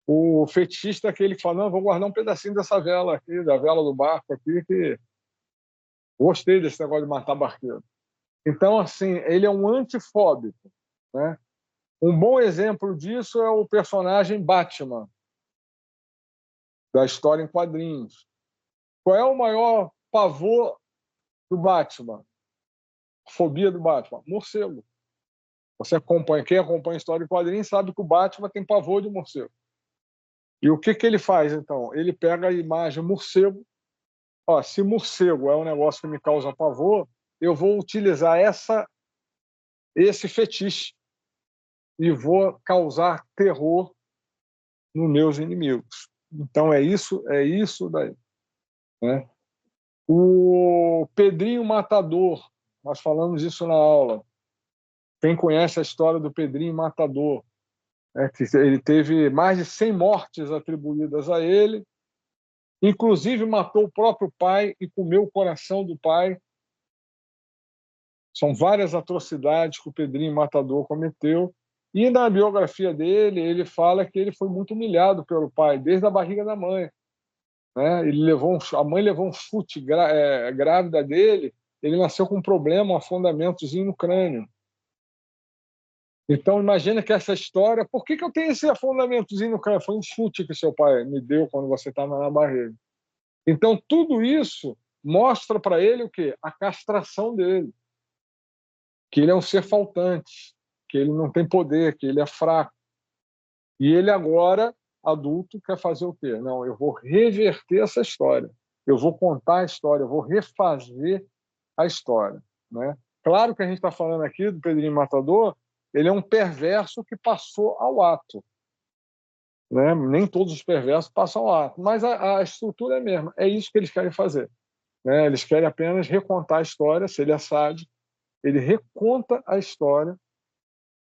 O fetichista é aquele que fala: não, vou guardar um pedacinho dessa vela aqui, da vela do barco aqui, que gostei desse negócio de matar barqueiro. Então, assim, ele é um antifóbico, né? Um bom exemplo disso é o personagem Batman, da história em quadrinhos. Qual é o maior pavor do Batman? A fobia do Batman? Morcego. Quem acompanha a história em quadrinhos sabe que o Batman tem pavor de morcego. E o que ele faz, então? Ele pega a imagem morcego. Se morcego é um negócio que me causa pavor, eu vou utilizar esse fetiche e vou causar terror nos meus inimigos. Então é isso daí, né? O Pedrinho Matador, nós falamos isso na aula. Quem conhece a história do Pedrinho Matador, que ele teve mais de 100 mortes atribuídas a ele, inclusive matou o próprio pai e comeu o coração do pai. São várias atrocidades que o Pedrinho Matador cometeu. E na biografia dele, ele fala que ele foi muito humilhado pelo pai, desde a barriga da mãe. Né? A mãe levou um chute grávida dele, ele nasceu com um problema, um afundamentozinho no crânio. Então, imagina que essa história... Por que eu tenho esse afundamentozinho no crânio? Foi um chute que seu pai me deu quando você estava na barriga. Então, tudo isso mostra para ele o quê? A castração dele. Que ele é um ser faltante, que ele não tem poder, que ele é fraco. E ele agora, adulto, quer fazer o quê? Não, eu vou reverter essa história. Eu vou contar a história, eu vou refazer a história. Né? Claro que a gente está falando aqui do Pedrinho Matador, ele é um perverso que passou ao ato. Né? Nem todos os perversos passam ao ato, mas a estrutura é a mesma. É isso que eles querem fazer. Né? Eles querem apenas recontar a história. Se ele é sádico, ele reconta a história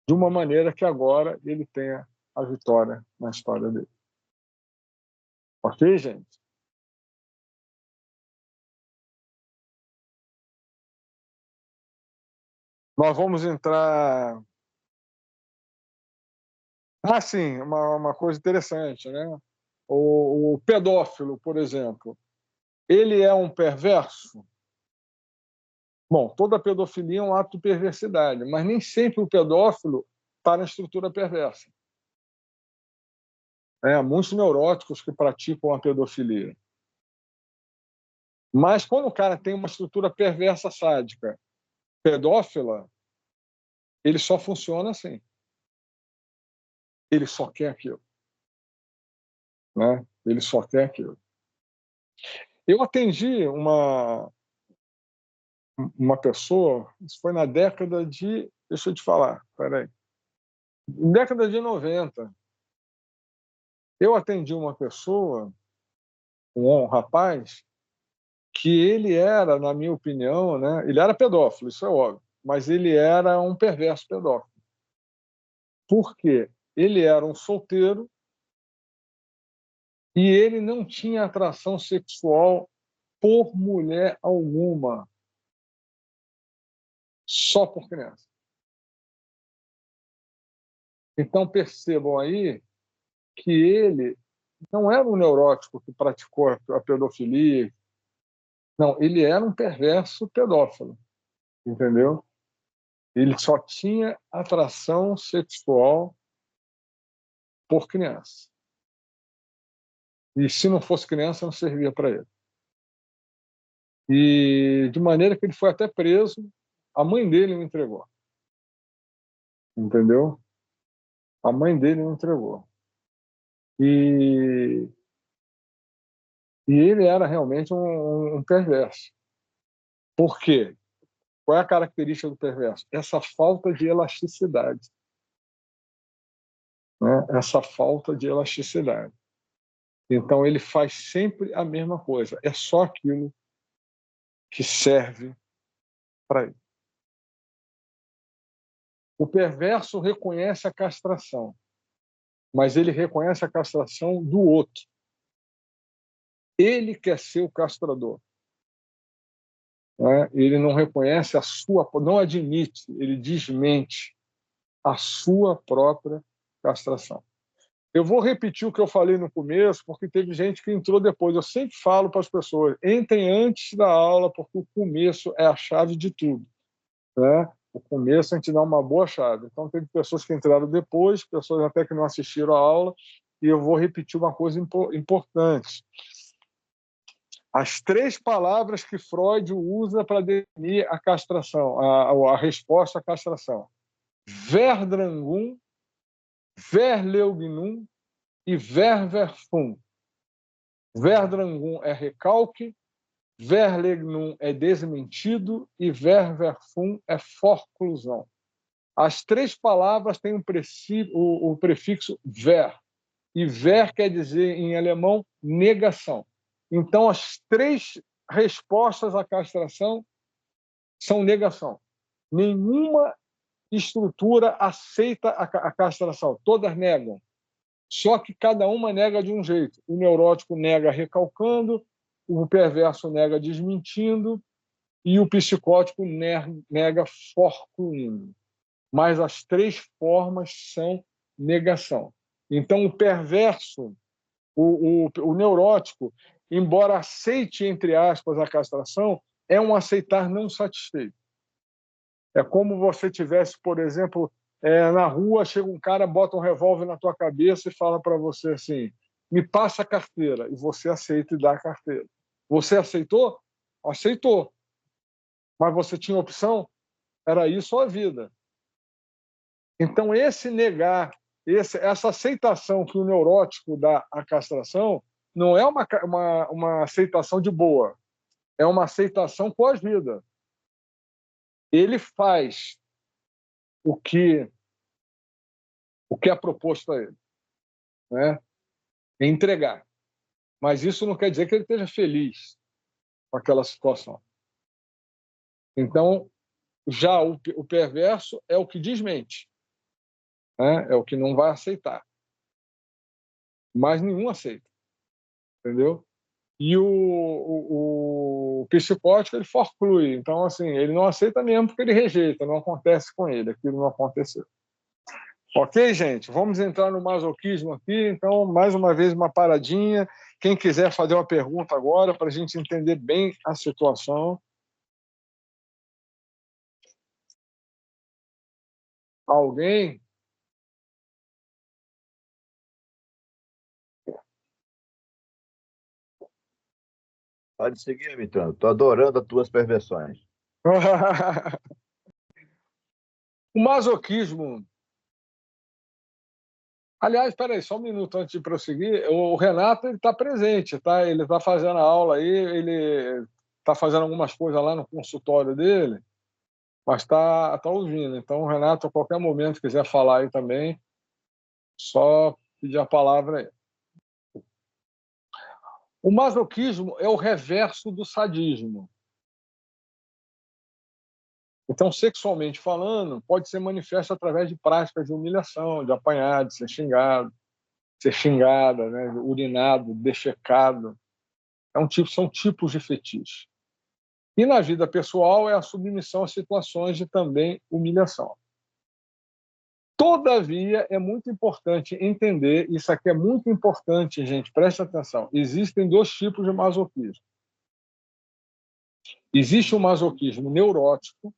de uma maneira que agora ele tenha a vitória na história dele. Ok, gente? Nós vamos entrar Ah, sim, uma coisa interessante, né? O pedófilo, por exemplo, ele é um perverso? Bom, toda pedofilia é um ato de perversidade, mas nem sempre o pedófilo está na estrutura perversa. Muitos neuróticos que praticam a pedofilia. Mas quando o cara tem uma estrutura perversa sádica, pedófila, ele só funciona assim. Ele só quer aquilo. Né? Ele só quer aquilo. Eu atendi uma pessoa, isso foi na década de... Deixa eu te falar, peraí. Década de 90. Eu atendi uma pessoa, um rapaz, que ele era, na minha opinião, né, ele era pedófilo, isso é óbvio, mas ele era um perverso pedófilo. Por quê? Ele era um solteiro e ele não tinha atração sexual por mulher alguma, só por criança. Então percebam aí que ele não era um neurótico que praticou a pedofilia, não, ele era um perverso pedófilo, entendeu? Ele só tinha atração sexual por criança. E se não fosse criança, não servia para ele. E de maneira que ele foi até preso, a mãe dele o entregou. Entendeu? A mãe dele o entregou. E ele era realmente um perverso. Por quê? Qual é a característica do perverso? Essa falta de elasticidade. Né? Essa falta de elasticidade. Então, ele faz sempre a mesma coisa. É só aquilo que serve para ele. O perverso reconhece a castração, mas ele reconhece a castração do outro. Ele quer ser o castrador. Né? Ele não reconhece a sua, não admite, ele desmente a sua própria castração. Eu vou repetir o que eu falei no começo, porque teve gente que entrou depois. Eu sempre falo para as pessoas, entrem antes da aula, porque o começo é a chave de tudo. Né? O começo a gente dá uma boa chave. Então, teve pessoas que entraram depois, pessoas até que não assistiram a aula, e eu vou repetir uma coisa importante. As 3 palavras que Freud usa para definir a castração, a resposta à castração. Verdrangun, Verleugnum e Verwerfung. Verdrangun é recalque, Verleugnum é desmentido e Verwerfung é forclusão. As 3 palavras têm o prefixo ver, e ver quer dizer, em alemão, negação. Então, as 3 respostas à castração são negação. Nenhuma estrutura aceita a castração, todas negam. Só que cada uma nega de um jeito. O neurótico nega recalcando, o perverso nega desmentindo e o psicótico nega forcluindo. Mas as 3 formas são negação. Então, o perverso, o neurótico, embora aceite, entre aspas, a castração, é um aceitar não satisfeito. É como você tivesse, por exemplo, na rua, chega um cara, bota um revólver na tua cabeça e fala para você assim, me passa a carteira, e você aceita e dá a carteira. Você aceitou? Aceitou. Mas você tinha opção? Era isso a vida. Então, esse negar, essa aceitação que o neurótico dá à castração, não é uma aceitação de boa, é uma aceitação pós-vida. Ele faz o que é proposto a ele, né? É entregar. Mas isso não quer dizer que ele esteja feliz com aquela situação. Então, já o perverso é o que desmente, né? É o que não vai aceitar. Mas nenhum aceita, entendeu? E o psicótico, ele forclui. Então, assim, ele não aceita mesmo porque ele rejeita, não acontece com ele, aquilo não aconteceu. Ok, gente? Vamos entrar no masoquismo aqui. Então, mais uma vez, uma paradinha. Quem quiser fazer uma pergunta agora, para a gente entender bem a situação. Alguém? Pode seguir, Mitrano. Estou adorando as tuas perversões. O masoquismo. Aliás, espera aí, só um minuto antes de prosseguir. O Renato está presente, tá? Ele está fazendo a aula aí, ele está fazendo algumas coisas lá no consultório dele, mas está ouvindo. Então, o Renato, a qualquer momento, quiser falar aí também, só pedir a palavra aí. O masoquismo é o reverso do sadismo. Então, sexualmente falando, pode ser manifesto através de práticas de humilhação, de apanhar, de ser xingado, ser xingada, né? Urinado, defecado. São tipos de fetiche. E na vida pessoal é a submissão a situações de também humilhação. Todavia, é muito importante entender, isso aqui é muito importante, gente, preste atenção, existem dois tipos de masoquismo. Existe o masoquismo neurótico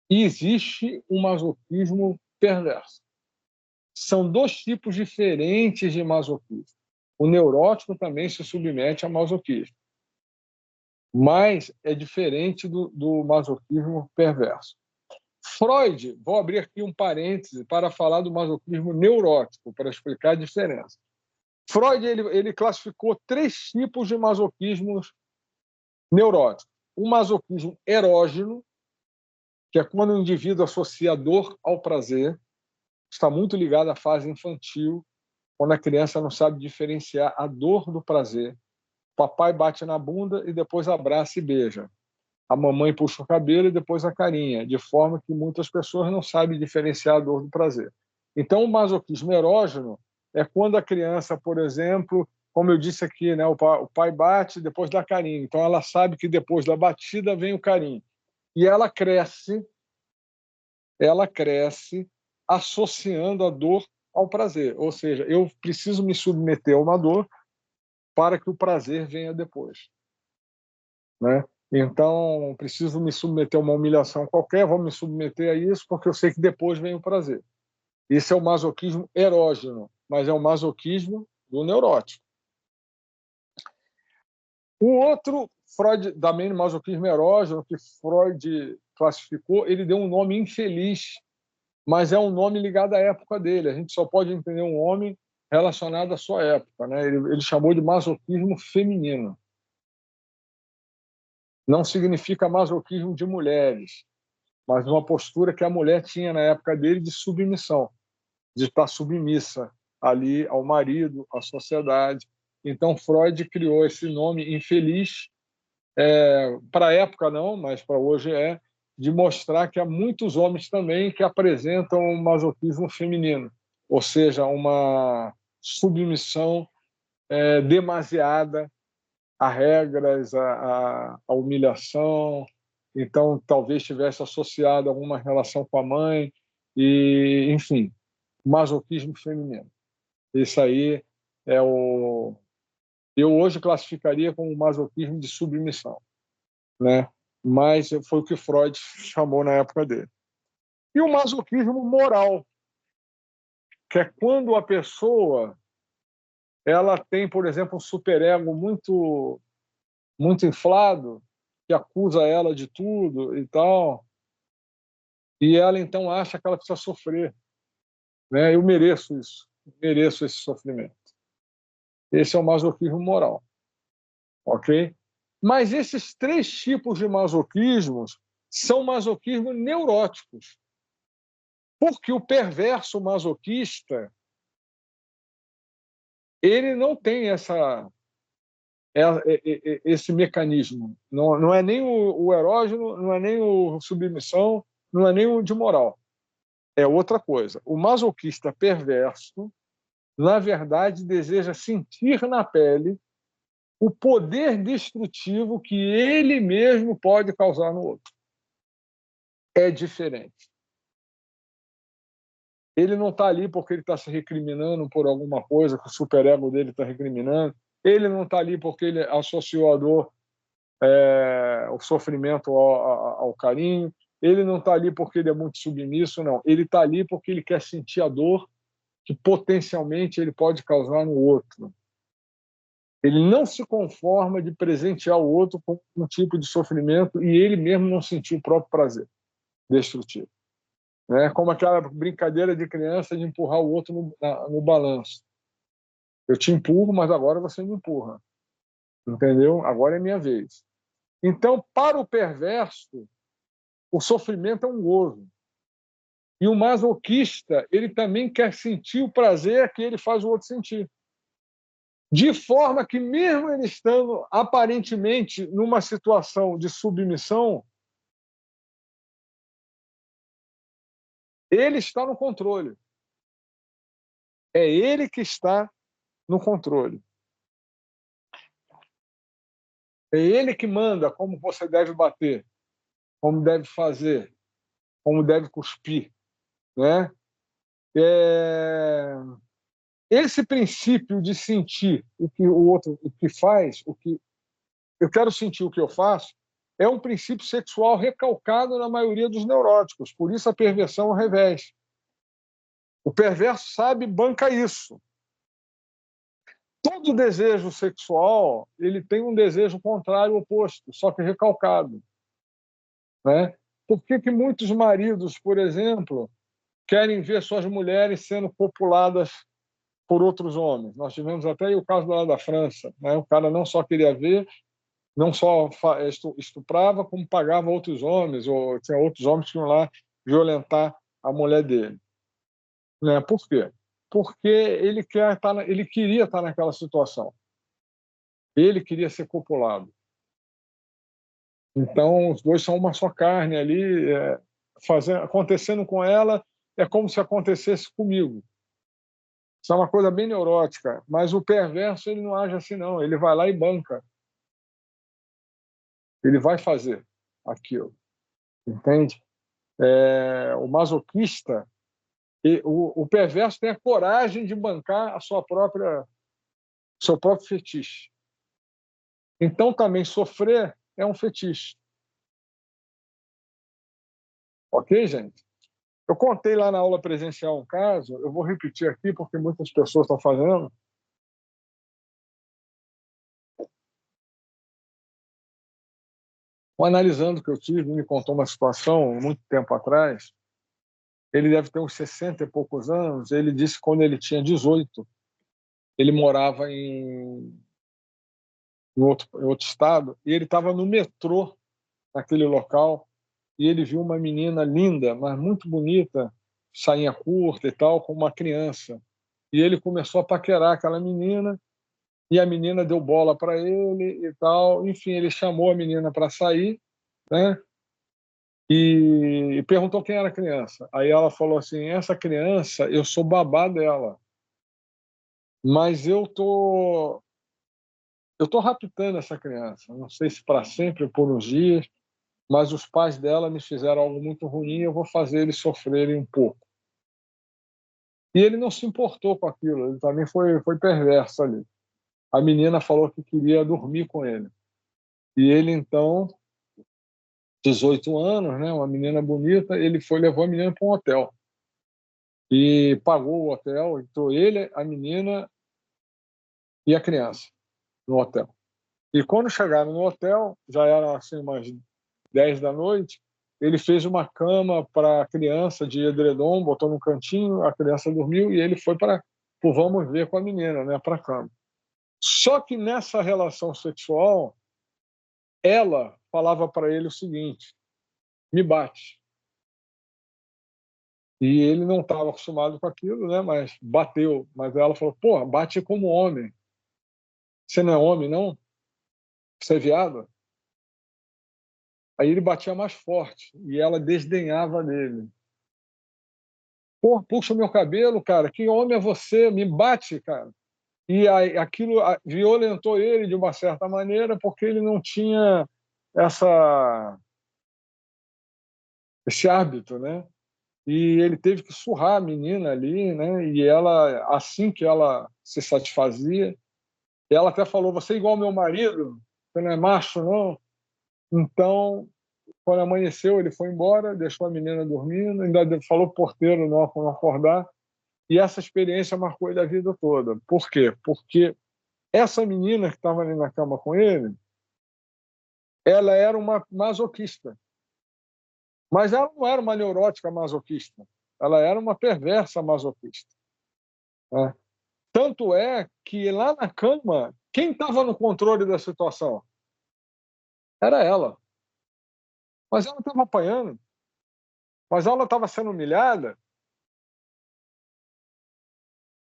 e existe o masoquismo perverso. São dois tipos diferentes de masoquismo. O neurótico também se submete a masoquismo, mas é diferente do masoquismo perverso. Freud, vou abrir aqui um parêntese para falar do masoquismo neurótico, para explicar a diferença. Freud ele classificou 3 tipos de masoquismos neuróticos. O masoquismo erógeno, que é quando o indivíduo associa a dor ao prazer, está muito ligado à fase infantil, quando a criança não sabe diferenciar a dor do prazer. Papai bate na bunda e depois abraça e beija. A mamãe puxa o cabelo e depois a carinha, de forma que muitas pessoas não sabem diferenciar a dor do prazer. Então, o masoquismo erógeno é quando a criança, por exemplo, como eu disse aqui, né, o pai bate e depois dá carinho. Então, ela sabe que depois da batida vem o carinho. E ela cresce associando a dor ao prazer. Ou seja, eu preciso me submeter a uma dor para que o prazer venha depois, né? Então, preciso me submeter a uma humilhação qualquer, vou me submeter a isso porque eu sei que depois vem o prazer. Esse é o masoquismo erógeno, mas é o masoquismo do neurótico. O outro, Freud, também no masoquismo erógeno, que Freud classificou, ele deu um nome infeliz, mas é um nome ligado à época dele. A gente só pode entender um homem relacionado à sua época, né? Ele chamou de masoquismo feminino. Não significa masoquismo de mulheres, mas uma postura que a mulher tinha na época dele de submissão, de estar submissa ali ao marido, à sociedade. Então, Freud criou esse nome infeliz, para a época não, mas para hoje de mostrar que há muitos homens também que apresentam um masoquismo feminino, ou seja, uma submissão demasiada a regras, a humilhação. Então, talvez tivesse associado alguma relação com a mãe, e, enfim, masoquismo feminino. Isso aí eu hoje classificaria como masoquismo de submissão, né? Mas foi o que Freud chamou na época dele. E o masoquismo moral, que é quando a pessoa ela tem, por exemplo, um superego muito inflado, que acusa ela de tudo e tal, e ela então acha que ela precisa sofrer, né? Eu mereço isso, mereço esse sofrimento. Esse é o masoquismo moral, ok? Mas esses 3 tipos de masoquismos são masoquismos neuróticos, porque o perverso masoquista ele não tem esse mecanismo. Não é nem o erógeno, não é nem o submissão, não é nem o de moral. É outra coisa. O masoquista perverso, na verdade, deseja sentir na pele o poder destrutivo que ele mesmo pode causar no outro. É diferente. Ele não está ali porque ele está se recriminando por alguma coisa que o superego dele está recriminando. Ele não está ali porque ele associou a dor, o sofrimento ao carinho. Ele não está ali porque ele é muito submisso, não. Ele está ali porque ele quer sentir a dor que potencialmente ele pode causar no outro. Ele não se conforma de presentear o outro com um tipo de sofrimento e ele mesmo não sentir o próprio prazer destrutivo. Né? Como aquela brincadeira de criança de empurrar o outro no balanço. Eu te empurro, mas agora você me empurra. Entendeu? Agora é minha vez. Então, para o perverso, o sofrimento é um gozo. E o masoquista, ele também quer sentir o prazer que ele faz o outro sentir. De forma que, mesmo ele estando aparentemente numa situação de submissão, ele está no controle. É ele que está no controle. É ele que manda como você deve bater, como deve fazer, como deve cuspir, né? Esse princípio de sentir o que o outro o que faz, o que eu quero sentir o que eu faço, é um princípio sexual recalcado na maioria dos neuróticos. Por isso a perversão ao revés. O perverso sabe, banca isso. Todo desejo sexual, ele tem um desejo contrário, oposto, só que recalcado, né? Por que que muitos maridos, por exemplo, querem ver suas mulheres sendo copuladas por outros homens? Nós tivemos até aí o caso lá da França, né? O cara não só queria ver, não só estuprava, como pagava outros homens, ou tinha outros homens que iam lá violentar a mulher dele. Né? Por quê? Porque ele queria estar naquela situação. Ele queria ser copulado. Então, os dois são uma só carne ali, acontecendo com ela é como se acontecesse comigo. Isso é uma coisa bem neurótica, mas o perverso ele não age assim, não. Ele vai lá e banca. Ele vai fazer aquilo, entende? O masoquista, o perverso tem a coragem de bancar seu próprio fetiche. Então, também sofrer é um fetiche. Ok, gente? Eu contei lá na aula presencial um caso, eu vou repetir aqui porque muitas pessoas estão fazendo. O analisando que eu tive, me contou uma situação muito tempo atrás. Ele deve ter uns 60 e poucos anos. Ele disse que quando ele tinha 18, ele morava em outro estado e ele estava no metrô naquele local e ele viu uma menina linda, mas muito bonita, sainha curta e tal, com uma criança. E ele começou a paquerar aquela menina e a menina deu bola para ele e tal. Enfim, ele chamou a menina para sair, né? E perguntou quem era a criança. Aí ela falou assim: essa criança, eu sou babá dela, mas eu tô raptando essa criança. Não sei se para sempre ou por uns dias, mas os pais dela me fizeram algo muito ruim e eu vou fazer eles sofrerem um pouco. E ele não se importou com aquilo, ele também foi perverso ali. A menina falou que queria dormir com ele. E ele, então, 18 anos, né, uma menina bonita, ele levou a menina para um hotel. E pagou o hotel, entrou ele, a menina e a criança no hotel. E quando chegaram no hotel, já eram assim umas 10 da noite, ele fez uma cama para a criança de edredom, botou no cantinho, a criança dormiu e ele foi para o vamos ver com a menina, né, para a cama. Só que nessa relação sexual, ela falava para ele o seguinte: me bate. E ele não estava acostumado com aquilo, né, mas bateu. Mas ela falou: pô, bate como homem. Você não é homem, não? Você é viado? Aí ele batia mais forte e ela desdenhava dele. Pô, puxa o meu cabelo, cara, que homem é você? Me bate, cara. E aí, aquilo violentou ele de uma certa maneira porque ele não tinha esse hábito, né? e ele teve que surrar a menina ali, né? E ela, assim que ela se satisfazia, ela até falou: você é igual ao meu marido, você não é macho, não? Então, quando amanheceu, ele foi embora, deixou a menina dormindo, ainda falou pro porteiro não acordar, e essa experiência marcou ele a vida toda. Por quê? Porque essa menina que estava ali na cama com ele, ela era uma masoquista. Mas ela não era uma neurótica masoquista. Ela era uma perversa masoquista, né? Tanto é que lá na cama, quem estava no controle da situação? Era ela. Mas ela estava apanhando. Mas ela estava sendo humilhada.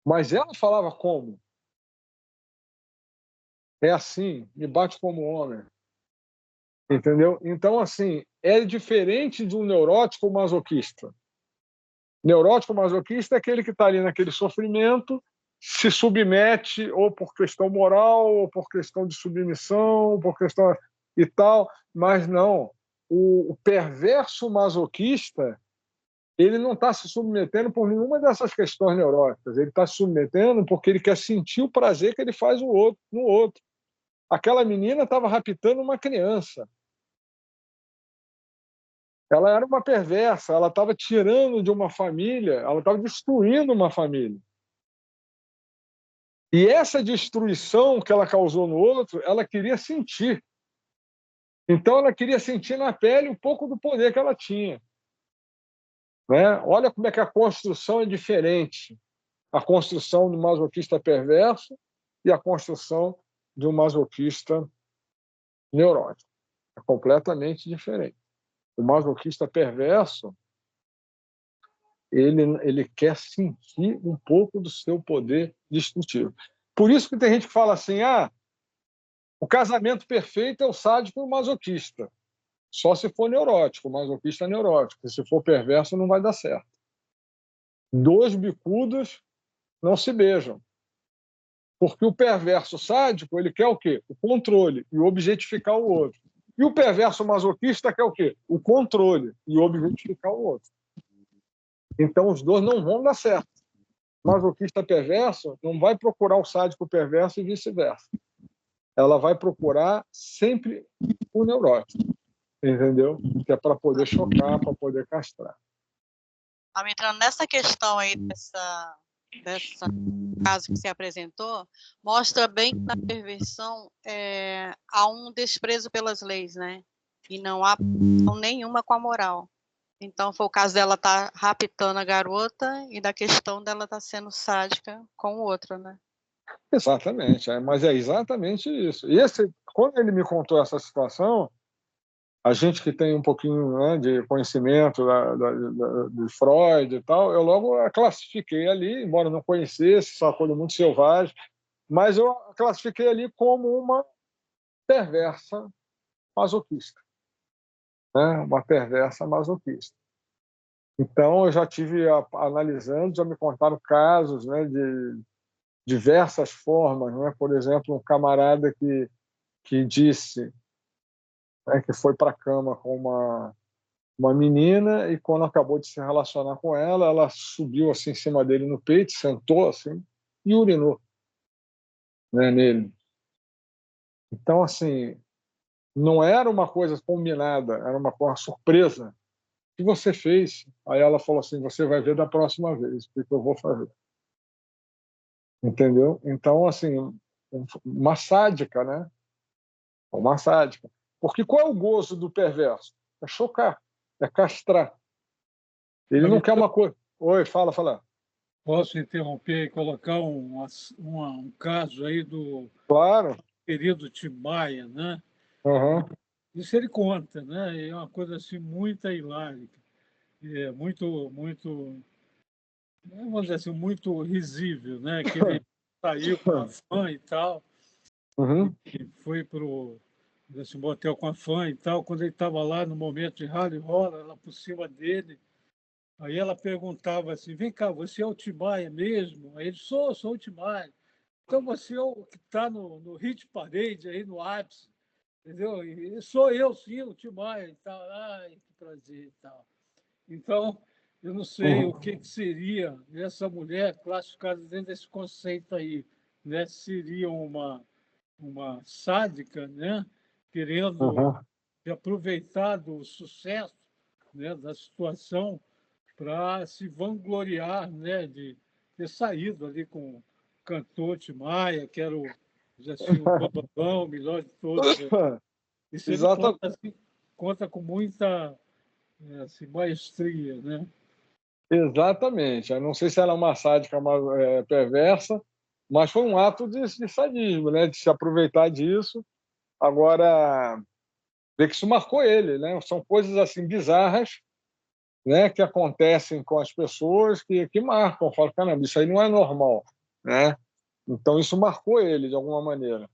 Mas ela falava como? É assim, me bate como homem. Entendeu? Então, assim, é diferente de um neurótico masoquista. Neurótico masoquista é aquele que está ali naquele sofrimento, se submete ou por questão moral, ou por questão de submissão, ou por questão e tal, mas não. O perverso masoquista, ele não está se submetendo por nenhuma dessas questões neuróticas, ele está se submetendo porque ele quer sentir o prazer que ele faz no outro. Aquela menina estava raptando uma criança. Ela era uma perversa, ela estava tirando de uma família, ela estava destruindo uma família. E essa destruição que ela causou no outro, ela queria sentir. Então, ela queria sentir na pele um pouco do poder que ela tinha, né? Olha como é que a construção é diferente. A construção do masoquista perverso e a construção de um masoquista neurótico. É completamente diferente. O masoquista perverso, ele quer sentir um pouco do seu poder destrutivo. Por isso que tem gente que fala assim, o casamento perfeito é o sádico e o masoquista. Só se for neurótico, o masoquista é neurótico. Se for perverso, não vai dar certo. Dois bicudos não se beijam. Porque o perverso sádico, ele quer o quê? O controle e objetificar o outro. E o perverso masoquista quer o quê? O controle e objetificar o outro. Então, os dois não vão dar certo. O masoquista perverso não vai procurar o sádico perverso e vice-versa. Ela vai procurar sempre o neurótico, entendeu? Que é para poder chocar, para poder castrar. Entrando nessa questão aí dessa caso que você apresentou, mostra bem que na perversão há um desprezo pelas leis, né? E não há nenhuma com a moral. Então, foi o caso dela estar raptando a garota e da questão dela estar sendo sádica com o outro, né? Exatamente, mas é exatamente isso. E quando ele me contou essa situação, a gente que tem um pouquinho, né, de conhecimento de Freud e tal, eu logo a classifiquei ali, embora não conhecesse, só coisa muito selvagem, mas eu a classifiquei ali como uma perversa masoquista, né? Uma perversa masoquista. Então, eu já tive analisando, já me contaram casos, né, de diversas formas, né? Por exemplo, um camarada que disse, né, que foi para a cama com uma menina e quando acabou de se relacionar com ela subiu assim em cima dele no peito, sentou assim e urinou, né, nele. Então, assim, não era uma coisa combinada, era uma surpresa. O que você fez? Aí ela falou assim, você vai ver da próxima vez o que eu vou fazer. Entendeu? Então, assim, uma sádica, né? Uma sádica. Porque qual é o gozo do perverso? É chocar, é castrar. Ele não quer uma coisa. Oi, fala. Posso interromper e colocar um caso aí do Claro. querido Tim Maia, né? Uhum. Isso ele conta, né? É uma coisa assim muito hilária, muito, vamos dizer assim, muito risível, né? Que ele saiu com a fã e tal, Uhum. e foi para esse motel com a fã e tal. Quando ele estava lá no momento de rally rola, ela por cima dele, aí ela perguntava assim: vem cá, você é o Tim Maia mesmo? Aí ele: sou o Tim Maia. Então você é o que está no Hit Parade aí no ápice, entendeu? E sou eu sim, o Tim Maia e tal. Ai, que prazer e tal. Então, eu não sei o que seria essa mulher classificada dentro desse conceito aí, né? Seria uma sádica, né? Querendo se aproveitar do sucesso, né? Da situação para se vangloriar, né? De ter saído ali com o cantor Tim Maia, que era o Bambam, o melhor de todos. Isso ele conta com muita assim, maestria, né? Exatamente. Eu não sei se ela é uma sádica perversa, mas foi um ato de sadismo, né? De se aproveitar disso. Agora, vê que isso marcou ele, né? São coisas assim bizarras, né? Que acontecem com as pessoas que marcam. Falam, caramba, isso aí não é normal, né? Então isso marcou ele de alguma maneira.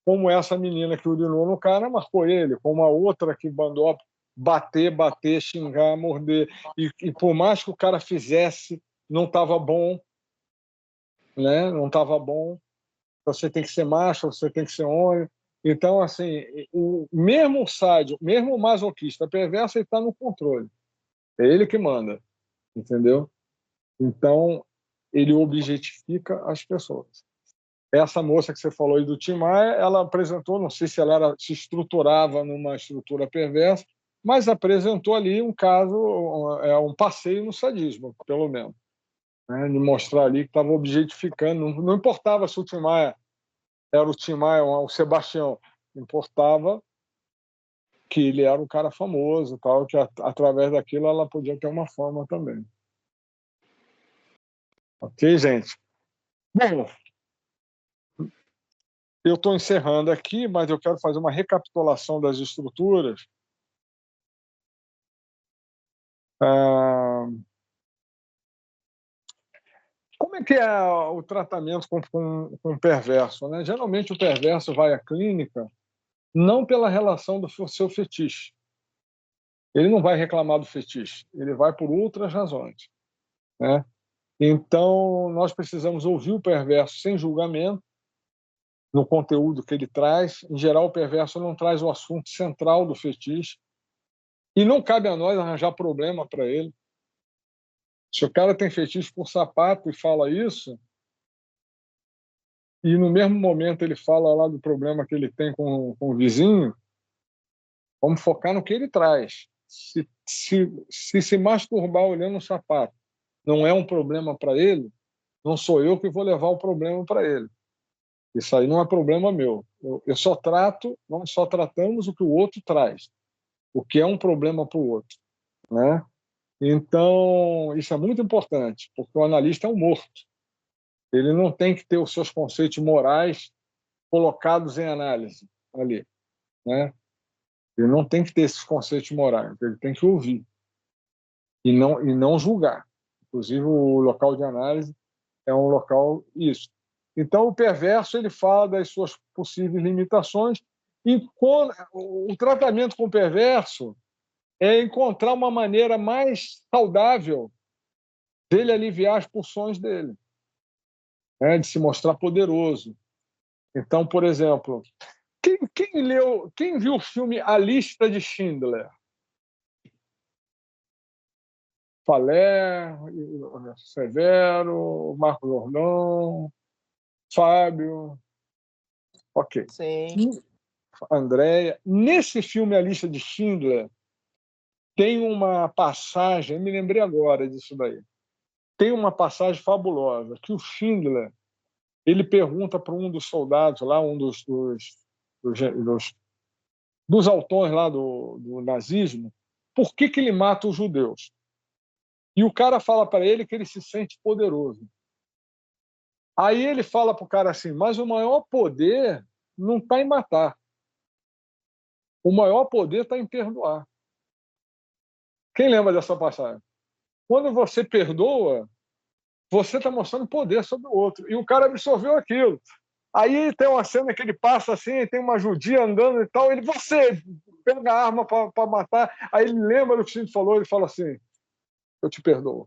Como essa menina que urinou no cara marcou ele, como a outra que mandou bater, xingar, morder. E por mais que o cara fizesse, não estava bom, né? Não estava bom. Você tem que ser macho, você tem que ser homem. Então, assim, o mesmo sádio, mesmo o masoquista perverso, ele está no controle. É ele que manda, entendeu? Então, ele objetifica as pessoas. Essa moça que você falou aí do Tim Maia, ela apresentou, não sei se ela se estruturava numa estrutura perversa, mas apresentou ali um caso, um passeio no sadismo, pelo menos. Né? De mostrar ali que estava objetificando, não importava se o Tim Maia era o Tim Maia ou o Sebastião, importava que ele era um cara famoso, tal, que através daquilo ela podia ter uma fama também. Ok, gente? Bom, eu estou encerrando aqui, mas eu quero fazer uma recapitulação das estruturas. Como é que é o tratamento com o perverso, né? Geralmente o perverso vai à clínica não pela relação do seu fetiche. Ele não vai reclamar do fetiche, ele vai por outras razões, né? Então, nós precisamos ouvir o perverso sem julgamento no conteúdo que ele traz. Em geral, o perverso não traz o assunto central do fetiche e não cabe a nós arranjar problema para ele. Se o cara tem fetiche por sapato e fala isso, e no mesmo momento ele fala lá do problema que ele tem com o vizinho, vamos focar no que ele traz. Se masturbar olhando o sapato não é um problema para ele, não sou eu que vou levar o problema para ele. Isso aí não é problema meu. Nós só tratamos o que o outro traz, o que é um problema para o outro, né? Então, isso é muito importante, porque o analista é um morto. Ele não tem que ter os seus conceitos morais colocados em análise ali, né? Ele não tem que ter esses conceitos morais, ele tem que ouvir e não julgar. Inclusive, o local de análise é um local isso. Então, o perverso ele fala das suas possíveis limitações e o tratamento com o perverso é encontrar uma maneira mais saudável dele aliviar as pulsões dele, né? De se mostrar poderoso. Então, por exemplo, quem viu o filme A Lista de Schindler? Falé, Severo, Marcos Orlão, Fábio, ok. Sim. Andréia. Nesse filme A Lista de Schindler, tem uma passagem, me lembrei agora disso daí, tem uma passagem fabulosa, que o Schindler ele pergunta para um dos soldados lá, um dos autores lá do nazismo, por que ele mata os judeus. E o cara fala para ele que ele se sente poderoso. Aí ele fala para o cara assim, mas o maior poder não está em matar. O maior poder está em perdoar. Quem lembra dessa passagem? Quando você perdoa, você está mostrando poder sobre o outro. E o cara absorveu aquilo. Aí tem uma cena que ele passa assim, tem uma judia andando e tal, você pega a arma para matar. Aí ele lembra do que o Chico falou, ele fala assim, eu te perdoo.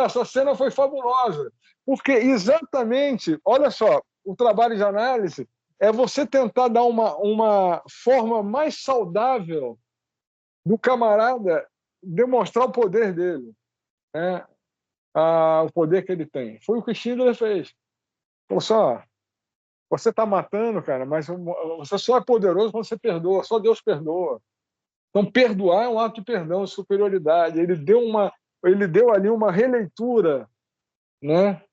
Essa cena foi fabulosa, porque exatamente, olha só, o trabalho de análise é você tentar dar uma forma mais saudável do camarada demonstrar o poder dele, né? O poder que ele tem. Foi o que Schindler fez. Falou só, você está matando, cara, mas você só é poderoso quando você perdoa, só Deus perdoa. Então, perdoar é um ato de perdão, de superioridade. Ele deu ali uma releitura, né,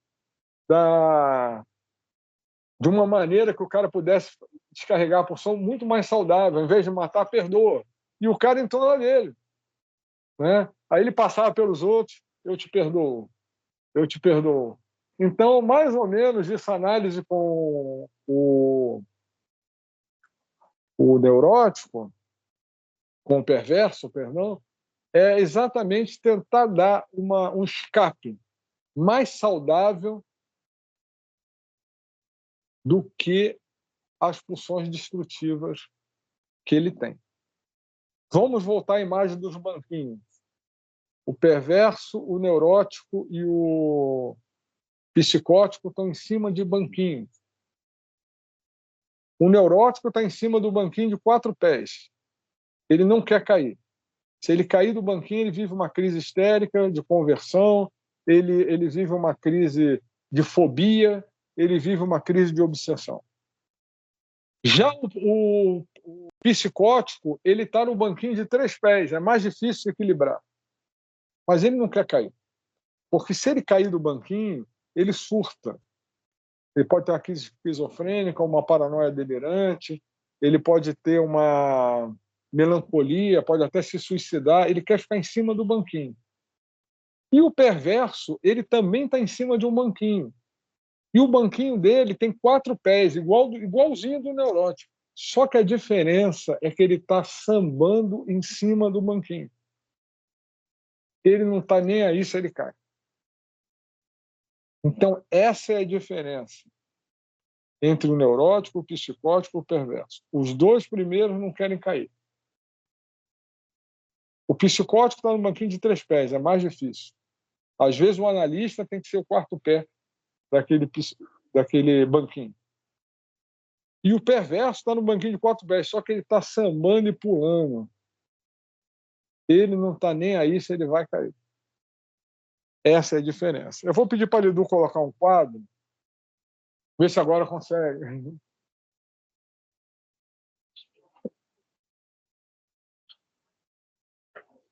de uma maneira que o cara pudesse descarregar a porção muito mais saudável. Ao invés de matar, perdoa. E o cara entrou na dele, né? Aí ele passava pelos outros, eu te perdoo, eu te perdoo. Então, mais ou menos, essa análise com o neurótico, com o perverso, perdão, é exatamente tentar dar um escape mais saudável do que as pulsões destrutivas que ele tem. Vamos voltar à imagem dos banquinhos. O perverso, o neurótico e o psicótico estão em cima de banquinhos. O neurótico está em cima do banquinho de 4 pés. Ele não quer cair. Se ele cair do banquinho, ele vive uma crise histérica de conversão, ele vive uma crise de fobia, ele vive uma crise de obsessão. Já o psicótico, ele está no banquinho de 3 pés, é mais difícil equilibrar. Mas ele não quer cair. Porque se ele cair do banquinho, ele surta. Ele pode ter uma crise esquizofrênica, uma paranoia delirante, ele pode ter uma melancolia, pode até se suicidar, ele quer ficar em cima do banquinho. E o perverso, ele também está em cima de um banquinho. E o banquinho dele tem 4 pés, igualzinho do neurótico. Só que a diferença é que ele está sambando em cima do banquinho. Ele não está nem aí se ele cai. Então, essa é a diferença entre o neurótico, o psicótico e o perverso. Os 2 primeiros não querem cair. O psicótico está no banquinho de 3 pés, é mais difícil. Às vezes, o analista tem que ser o 4º pé daquele banquinho. E o perverso está no banquinho de 4 pés, só que ele está sambando e pulando. Ele não está nem aí se ele vai cair. Essa é a diferença. Eu vou pedir para a Lidu colocar um quadro, ver se agora consegue.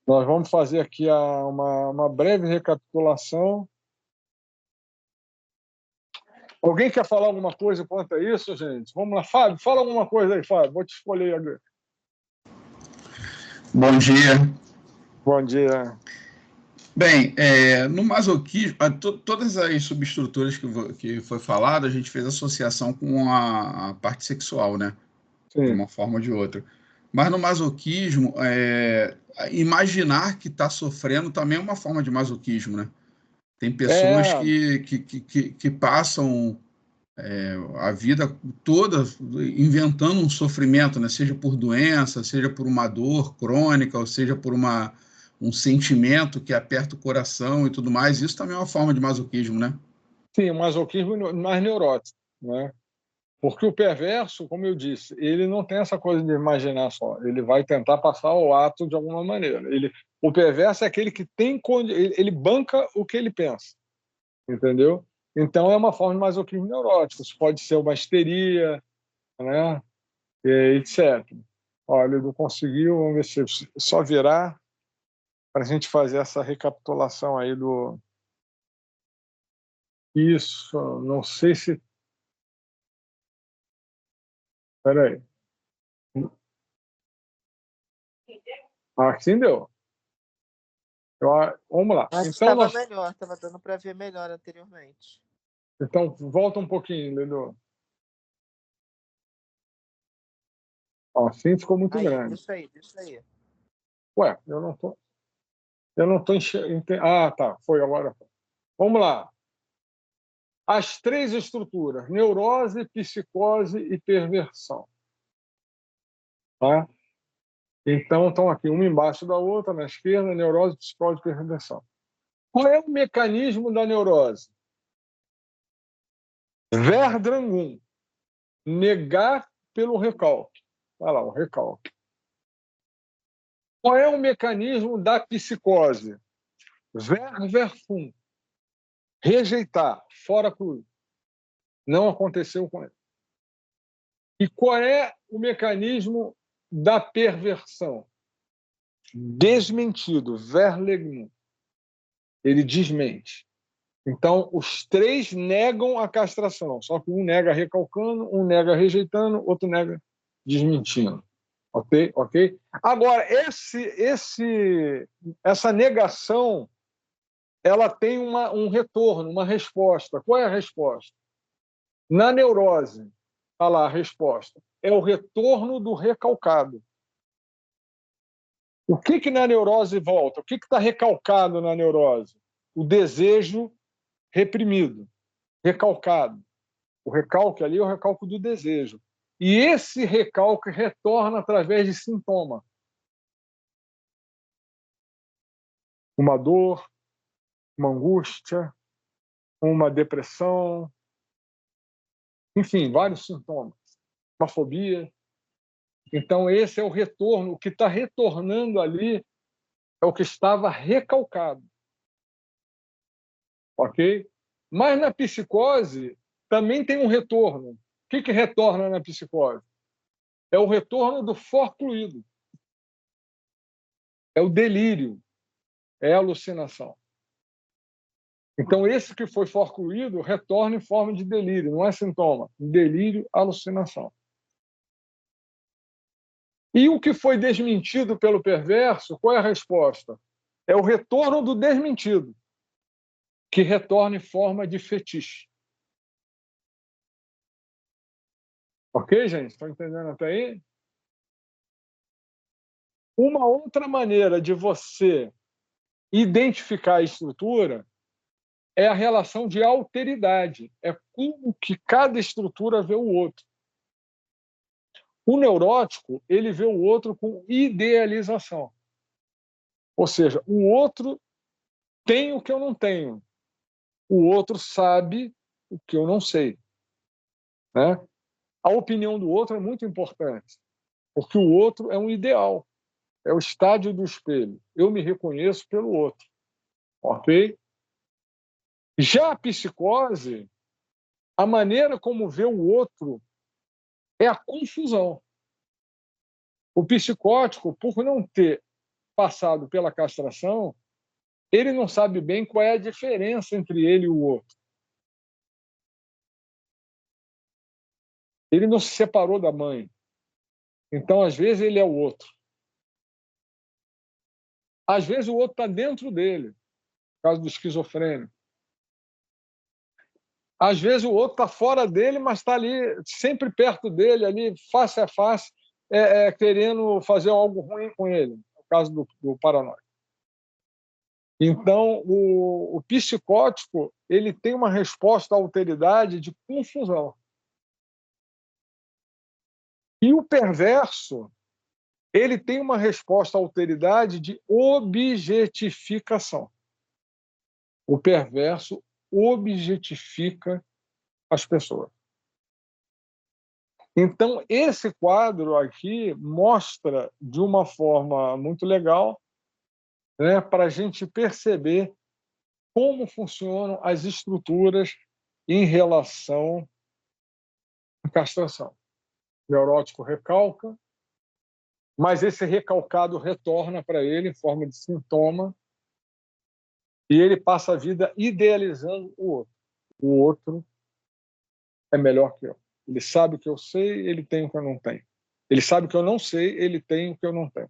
Nós vamos fazer aqui uma breve recapitulação. Alguém quer falar alguma coisa quanto a isso, gente? Vamos lá, Fábio, fala alguma coisa aí, Fábio. Vou te escolher agora. Bom dia. Bom dia. Bem, no masoquismo, todas as subestruturas que foi falado, a gente fez associação com a parte sexual, né? Sim. De uma forma ou de outra. Mas no masoquismo, imaginar que está sofrendo também é uma forma de masoquismo, né? Tem pessoas que passam a vida toda inventando um sofrimento, né? Seja por doença, seja por uma dor crônica, ou seja por um sentimento que aperta o coração e tudo mais. Isso também é uma forma de masoquismo, né? Sim, o masoquismo mais neurótico, né? Porque o perverso, como eu disse, ele não tem essa coisa de imaginar só. Ele vai tentar passar o ato de alguma maneira. O perverso é aquele que ele banca o que ele pensa, entendeu? Então é uma forma de masoquismo neurótico. Isso pode ser uma histeria, né? Etc. Olha, ele não conseguiu. Vamos ver se só virar para a gente fazer essa recapitulação aí do. Isso, não sei se. Espera aí. Assim deu. Vamos lá. Mas Então, estava melhor, estava dando para ver melhor anteriormente. Então, volta um pouquinho, Lidu. Assim ficou muito grande. Deixa aí. Ué, eu não tô enxergando. Ah, tá, foi agora. Vamos lá. As 3 estruturas: neurose, psicose e perversão. Tá? Então, estão aqui, uma embaixo da outra, na esquerda, neurose, psicose e perversão. Qual é o mecanismo da neurose? Verdran 1. Negar pelo recalque. Olha lá, o recalque. Qual é o mecanismo da psicose? Ver fum. Rejeitar, fora cruz. Não aconteceu com ele. E qual é o mecanismo da perversão? Desmentido, verlegnum. Ele desmente. Então, os três negam a castração, só que um nega recalcando, um nega rejeitando, outro nega desmentindo. Ok? Ok? Agora, essa negação, ela tem um retorno, uma resposta. Qual é a resposta? Na neurose, está lá a resposta. É o retorno do recalcado. O que na neurose volta? O que está recalcado na neurose? O desejo reprimido, recalcado. O recalque ali é o recalque do desejo. E esse recalque retorna através de sintoma. Uma dor, uma angústia, uma depressão, enfim, vários sintomas. Uma fobia. Então, esse é o retorno. O que está retornando ali é o que estava recalcado. Ok? Mas na psicose também tem um retorno. O que retorna na psicose? É o retorno do forcluído. É o delírio. É a alucinação. Então, esse que foi forcluído retorna em forma de delírio, não é sintoma. Delírio, alucinação. E o que foi desmentido pelo perverso, qual é a resposta? É o retorno do desmentido, que retorna em forma de fetiche. Ok, gente? Estão entendendo até aí? Uma outra maneira de você identificar a estrutura é a relação de alteridade. É como que cada estrutura vê o outro. O neurótico, ele vê o outro com idealização. Ou seja, o outro tem o que eu não tenho. O outro sabe o que eu não sei. Né? A opinião do outro é muito importante, porque o outro é um ideal, é o estádio do espelho. Eu me reconheço pelo outro. Ok? Já a psicose, a maneira como vê o outro é a confusão. O psicótico, por não ter passado pela castração, ele não sabe bem qual é a diferença entre ele e o outro. Ele não se separou da mãe. Então, às vezes, ele é o outro. Às vezes, o outro está dentro dele, no caso do esquizofrênico. Às vezes, o outro está fora dele, mas está ali, sempre perto dele, ali, face a face, querendo fazer algo ruim com ele, no caso do paranoico. Então, o psicótico, ele tem uma resposta à alteridade de confusão. E o perverso, ele tem uma resposta à alteridade de objetificação. O perverso objetifica as pessoas. Então, esse quadro aqui mostra de uma forma muito legal, né, para a gente perceber como funcionam as estruturas em relação à castração. O neurótico recalca, mas esse recalcado retorna para ele em forma de sintoma e ele passa a vida idealizando o outro. O outro é melhor que eu. Ele sabe o que eu sei, ele tem o que eu não tenho. Ele sabe o que eu não sei, ele tem o que eu não tenho.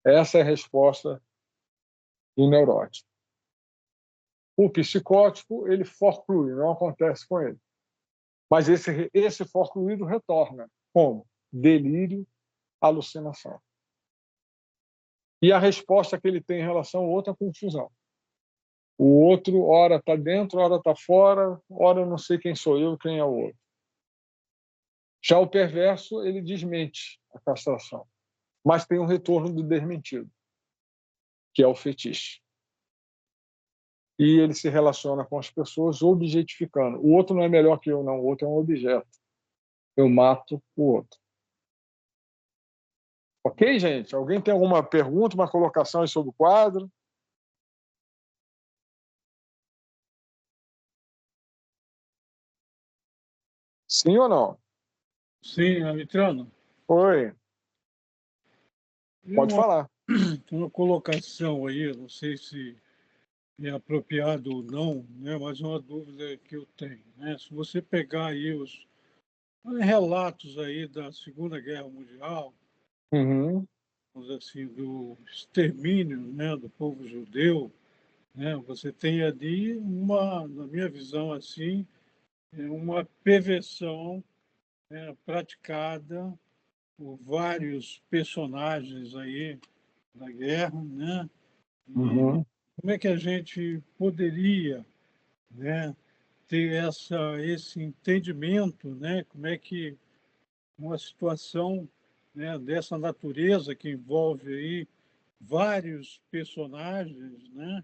Essa é a resposta do neurótico. O psicótico, ele forclui, não acontece com ele. Mas esse forcluído retorna. Como? Delírio, alucinação. E a resposta que ele tem em relação ao outro é confusão. O outro, ora está dentro, ora está fora, ora eu não sei quem sou eu, quem é o outro. Já o perverso, ele desmente a castração. Mas tem um retorno do desmentido, que é o fetiche. E ele se relaciona com as pessoas objetificando. O outro não é melhor que eu, não. O outro é um objeto. Eu mato o outro. Ok, gente? Alguém tem alguma pergunta, uma colocação aí sobre o quadro? Sim ou não? Sim, Amitrano. Oi, Tem pode falar. uma colocação aí, não sei se é apropriado ou não, né, mas é uma dúvida que eu tenho. Né? Se você pegar aí os relatos aí da Segunda Guerra Mundial, Uhum, vamos dizer assim, do extermínio, né, do povo judeu, né, você tem ali uma, na minha visão assim, uma perversão, né, praticada por vários personagens aí da guerra, né? E uhum. como é que a gente poderia, né, ter esse entendimento, né? Como é que uma situação, né, dessa natureza que envolve aí vários personagens, né,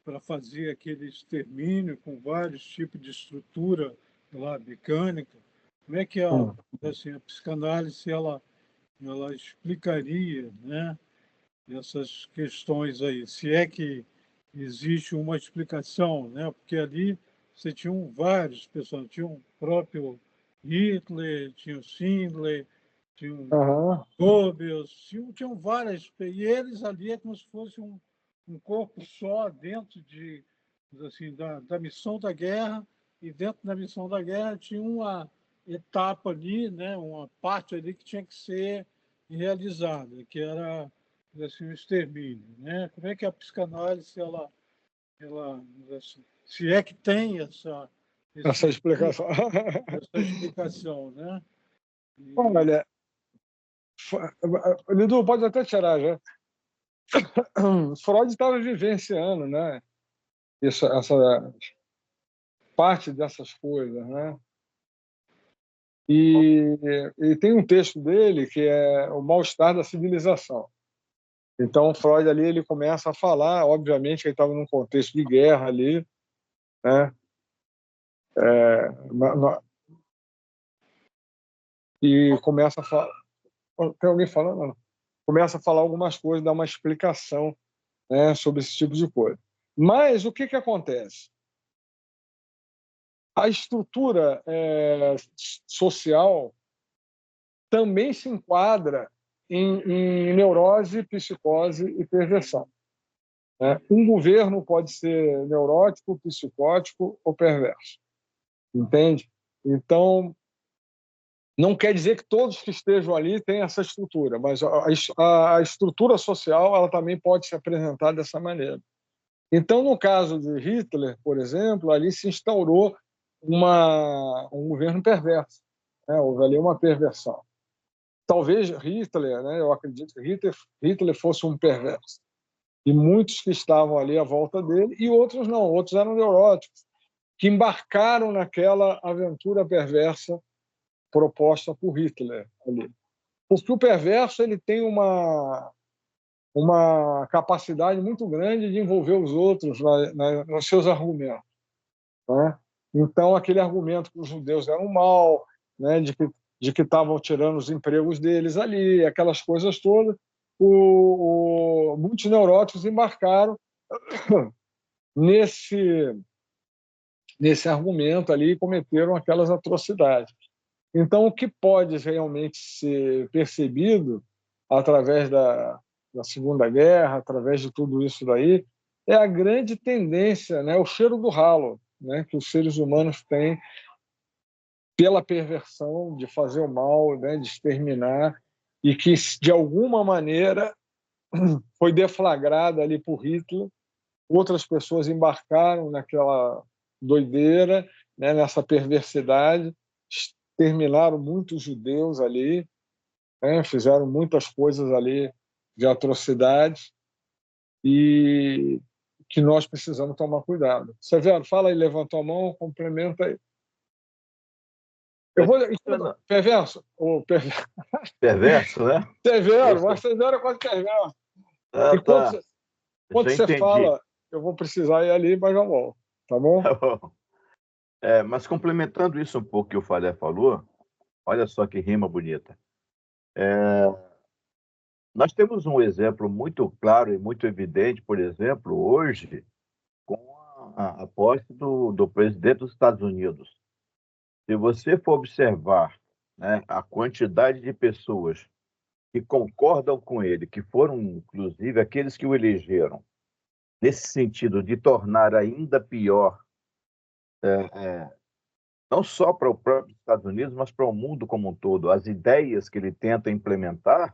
para fazer aquele extermínio com vários tipos de estrutura lá mecânica, como é que Hum. assim, a psicanálise ela explicaria, né, essas questões aí, se é que existe uma explicação, né? Porque ali você tinha vários pessoas, tinha o próprio Hitler, tinha o Schindler, tinha o Aham. Goebbels, tinham várias, e eles ali é como se fosse um corpo só dentro assim, da missão da guerra, e dentro da missão da guerra tinha uma etapa ali, né, uma parte ali que tinha que ser realizada, que era assim, o extermínio, né? Como é que a psicanálise ela assim, se é que tem Essa esse, explicação. essa explicação, né? E, Olha, Lidu, pode até tirar já. Freud estava vivenciando, né? Essa parte dessas coisas, né? E tem um texto dele que é O Mal-Estar da Civilização. Então, Freud ali ele começa a falar, obviamente que ele estava num contexto de guerra ali, né? E começa a falar. Tem alguém falando? Não. Começa a falar algumas coisas, dá uma explicação, né, sobre esse tipo de coisa. Mas o que acontece? A estrutura social também se enquadra em neurose, psicose e perversão. Né? Um governo pode ser neurótico, psicótico ou perverso, entende? Então, não quer dizer que todos que estejam ali têm essa estrutura, mas a estrutura social ela também pode se apresentar dessa maneira. Então, no caso de Hitler, por exemplo, ali se instaurou um governo perverso, né? Houve ali uma perversão. Talvez Hitler, né? Eu acredito que Hitler fosse um perverso. E muitos que estavam ali à volta dele, e outros não, outros eram neuróticos, que embarcaram naquela aventura perversa proposta por Hitler ali. Porque o perverso ele tem uma capacidade muito grande de envolver os outros nos seus argumentos, né? Então, aquele argumento que os judeus eram mal, né, de que estavam tirando os empregos deles ali, aquelas coisas todas, muitos neuróticos embarcaram nesse argumento ali e cometeram aquelas atrocidades. Então, o que pode realmente ser percebido através da Segunda Guerra, através de tudo isso daí, é a grande tendência, né, o cheiro do ralo, né, que os seres humanos têm pela perversão de fazer o mal, né, de exterminar, e que, de alguma maneira, foi deflagrada ali por Hitler. Outras pessoas embarcaram naquela doideira, né, nessa perversidade, exterminaram muitos judeus ali, né, fizeram muitas coisas ali de atrocidades e que nós precisamos tomar cuidado. Severo, fala aí, levantou a mão, complementa aí. Eu vou. Perverso? Perverso, né? Severo, mas Severo é quase perverso. Ah, Enquanto tá. quando Já você entendi. fala, eu vou precisar ir ali, mas já volto. Tá bom? Tá bom. Mas complementando isso um pouco que o Falé falou, olha só que rima bonita. Nós temos um exemplo muito claro e muito evidente, por exemplo, hoje, com a posse do presidente dos Estados Unidos. Se você for observar, né, a quantidade de pessoas que concordam com ele, que foram, inclusive, aqueles que o elegeram, nesse sentido de tornar ainda pior, não só para o próprio Estados Unidos, mas para o mundo como um todo, as ideias que ele tenta implementar,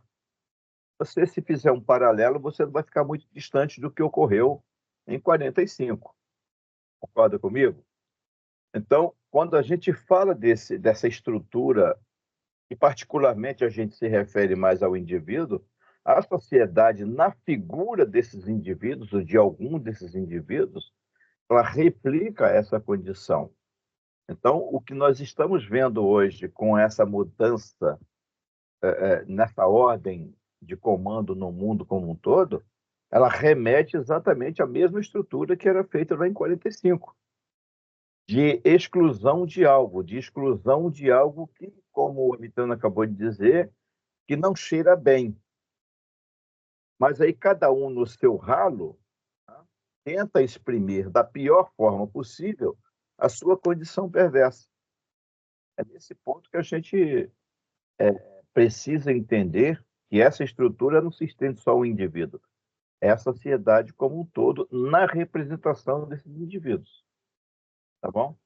você, se fizer um paralelo, você não vai ficar muito distante do que ocorreu em 45. Concorda comigo? Então, quando a gente fala dessa estrutura, e particularmente a gente se refere mais ao indivíduo, a sociedade, na figura desses indivíduos, ou de algum desses indivíduos, ela replica essa condição. Então, o que nós estamos vendo hoje com essa mudança nessa ordem de comando no mundo como um todo, ela remete exatamente à mesma estrutura que era feita lá em 45, de exclusão de algo, que, como o Amitano acabou de dizer, que não cheira bem. Mas aí cada um no seu ralo, tá, tenta exprimir da pior forma possível a sua condição perversa. É nesse ponto que a gente precisa entender que essa estrutura não se estende só ao indivíduo, é a sociedade como um todo na representação desses indivíduos. Tá bom?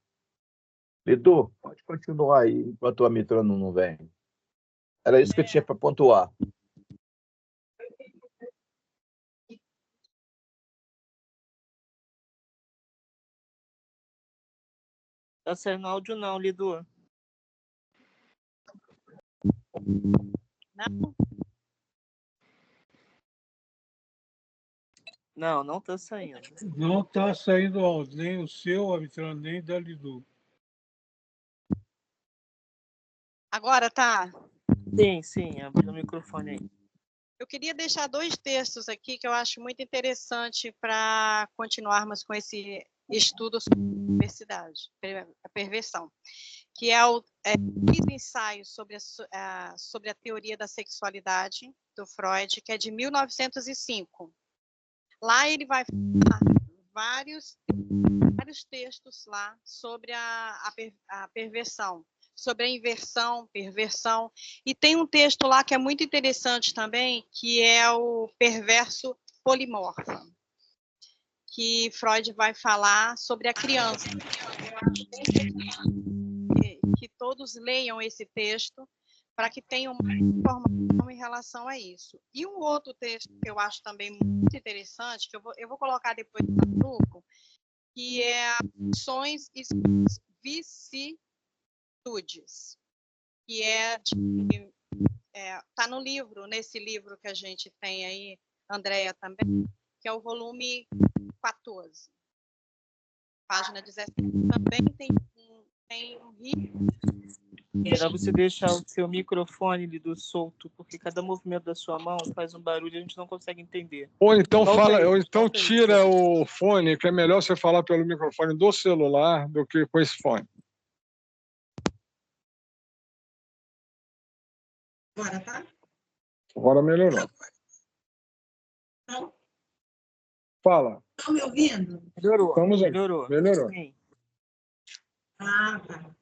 Lidu, pode continuar aí enquanto o Amitrano não vem. Era isso que eu tinha para pontuar. Tá saindo áudio não, Lidu. Não? Não tá saindo. Não está saindo áudio, nem o seu, Amitrano, nem da Lidu. Agora tá. Sim, abriu o microfone aí. Eu queria deixar 2 textos aqui que eu acho muito interessante para continuarmos com esse estudo sobre a perversidade, a perversão, que é o ensaio sobre a teoria da sexualidade do Freud, que é de 1905. Lá ele vai falar vários textos lá sobre a perversão, sobre a inversão, perversão. E tem um texto lá que é muito interessante também, que é o perverso polimorfa, que Freud vai falar sobre a criança. Que todos leiam esse texto para que tenham mais informação em relação a isso. E um outro texto que eu acho também muito interessante, que eu vou colocar depois no grupo, que é Ações e Vicissitudes, que tá no livro, nesse livro que a gente tem aí, Andréia também, que é o volume 14, página 17. Também tem um livro. Melhor você deixar o seu microfone, Lidu, solto, porque cada movimento da sua mão faz um barulho e a gente não consegue entender. Ou então ou então tira o fone, que é melhor você falar pelo microfone do celular do que com esse fone. Agora tá? Agora melhorou. Então, Fala. estão me ouvindo? Melhorou. Sim. Ah, tá.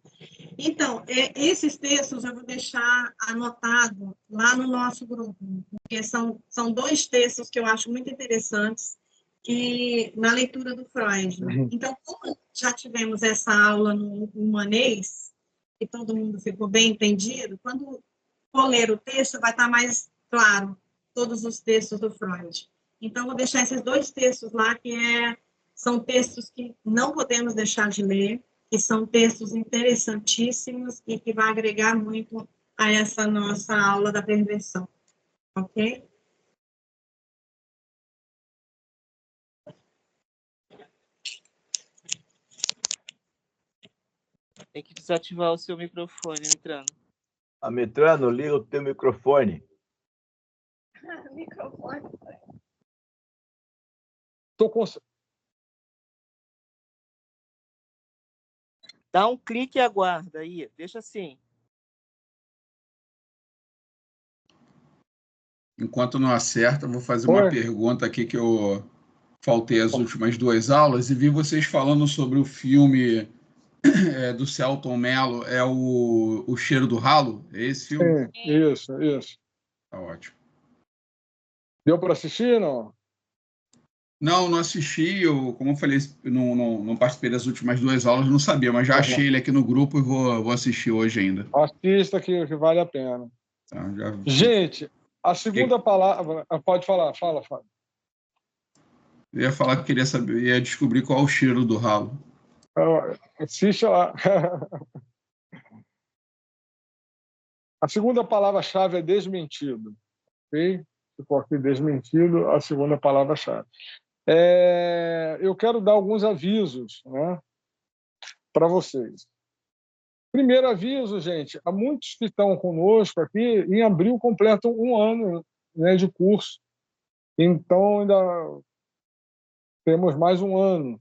Então, esses textos eu vou deixar anotado lá no nosso grupo, porque são 2 textos que eu acho muito interessantes na leitura do Freud. Então, como já tivemos essa aula no humanês, e todo mundo ficou bem entendido, quando for ler o texto, vai estar mais claro todos os textos do Freud. Então, vou deixar esses 2 textos lá, que são textos que não podemos deixar de ler, que são textos interessantíssimos e que vai agregar muito a essa nossa aula da perversão. Ok? Tem que desativar o seu microfone, Amitrano. Amitrano, liga o teu microfone. Microfone. Estou com... Dá um clique e aguarda aí, deixa assim. Enquanto não acerta, eu vou fazer uma pergunta aqui que eu faltei as últimas 2 aulas e vi vocês falando sobre o filme do Selton Mello, é o Cheiro do Ralo? É esse filme? Sim, isso. Tá ótimo. Deu para assistir, não? Não assisti. Como eu falei, não participei das últimas 2 aulas, não sabia, mas já achei ele aqui no grupo e vou assistir hoje ainda. Assista que vale a pena. Tá, Gente, a segunda palavra... Pode falar, fala. Eu ia falar que eu queria saber, ia descobrir qual é o cheiro do ralo. Assista lá. A segunda palavra-chave é desmentido. Ok? Ficou aqui desmentido, a segunda palavra-chave. Eu quero dar alguns avisos, né, para vocês. Primeiro aviso, gente, há muitos que estão conosco aqui, em abril completam 1 ano, né, de curso. Então, ainda temos mais 1 ano,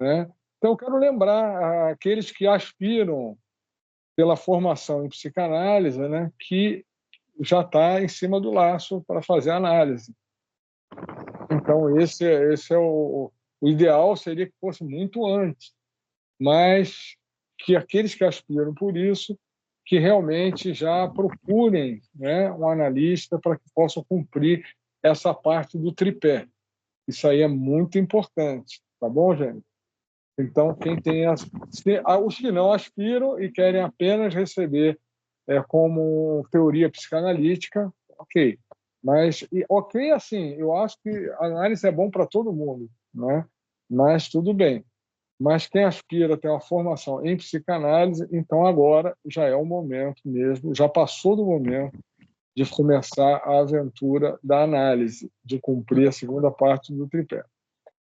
né? Então, eu quero lembrar aqueles que aspiram pela formação em psicanálise, né, que já está em cima do laço para fazer análise. Então, esse é o ideal, seria que fosse muito antes, mas que aqueles que aspiram por isso, que realmente já procurem, né, um analista para que possam cumprir essa parte do tripé. Isso aí é muito importante, tá bom, gente? Então, quem tem os que não aspiram e querem apenas receber como teoria psicanalítica, ok. Mas, ok, assim, eu acho que a análise é bom para todo mundo, né? Mas tudo bem. Mas quem aspira a ter uma formação em psicanálise, então agora já é o momento mesmo, já passou do momento de começar a aventura da análise, de cumprir a segunda parte do tripé.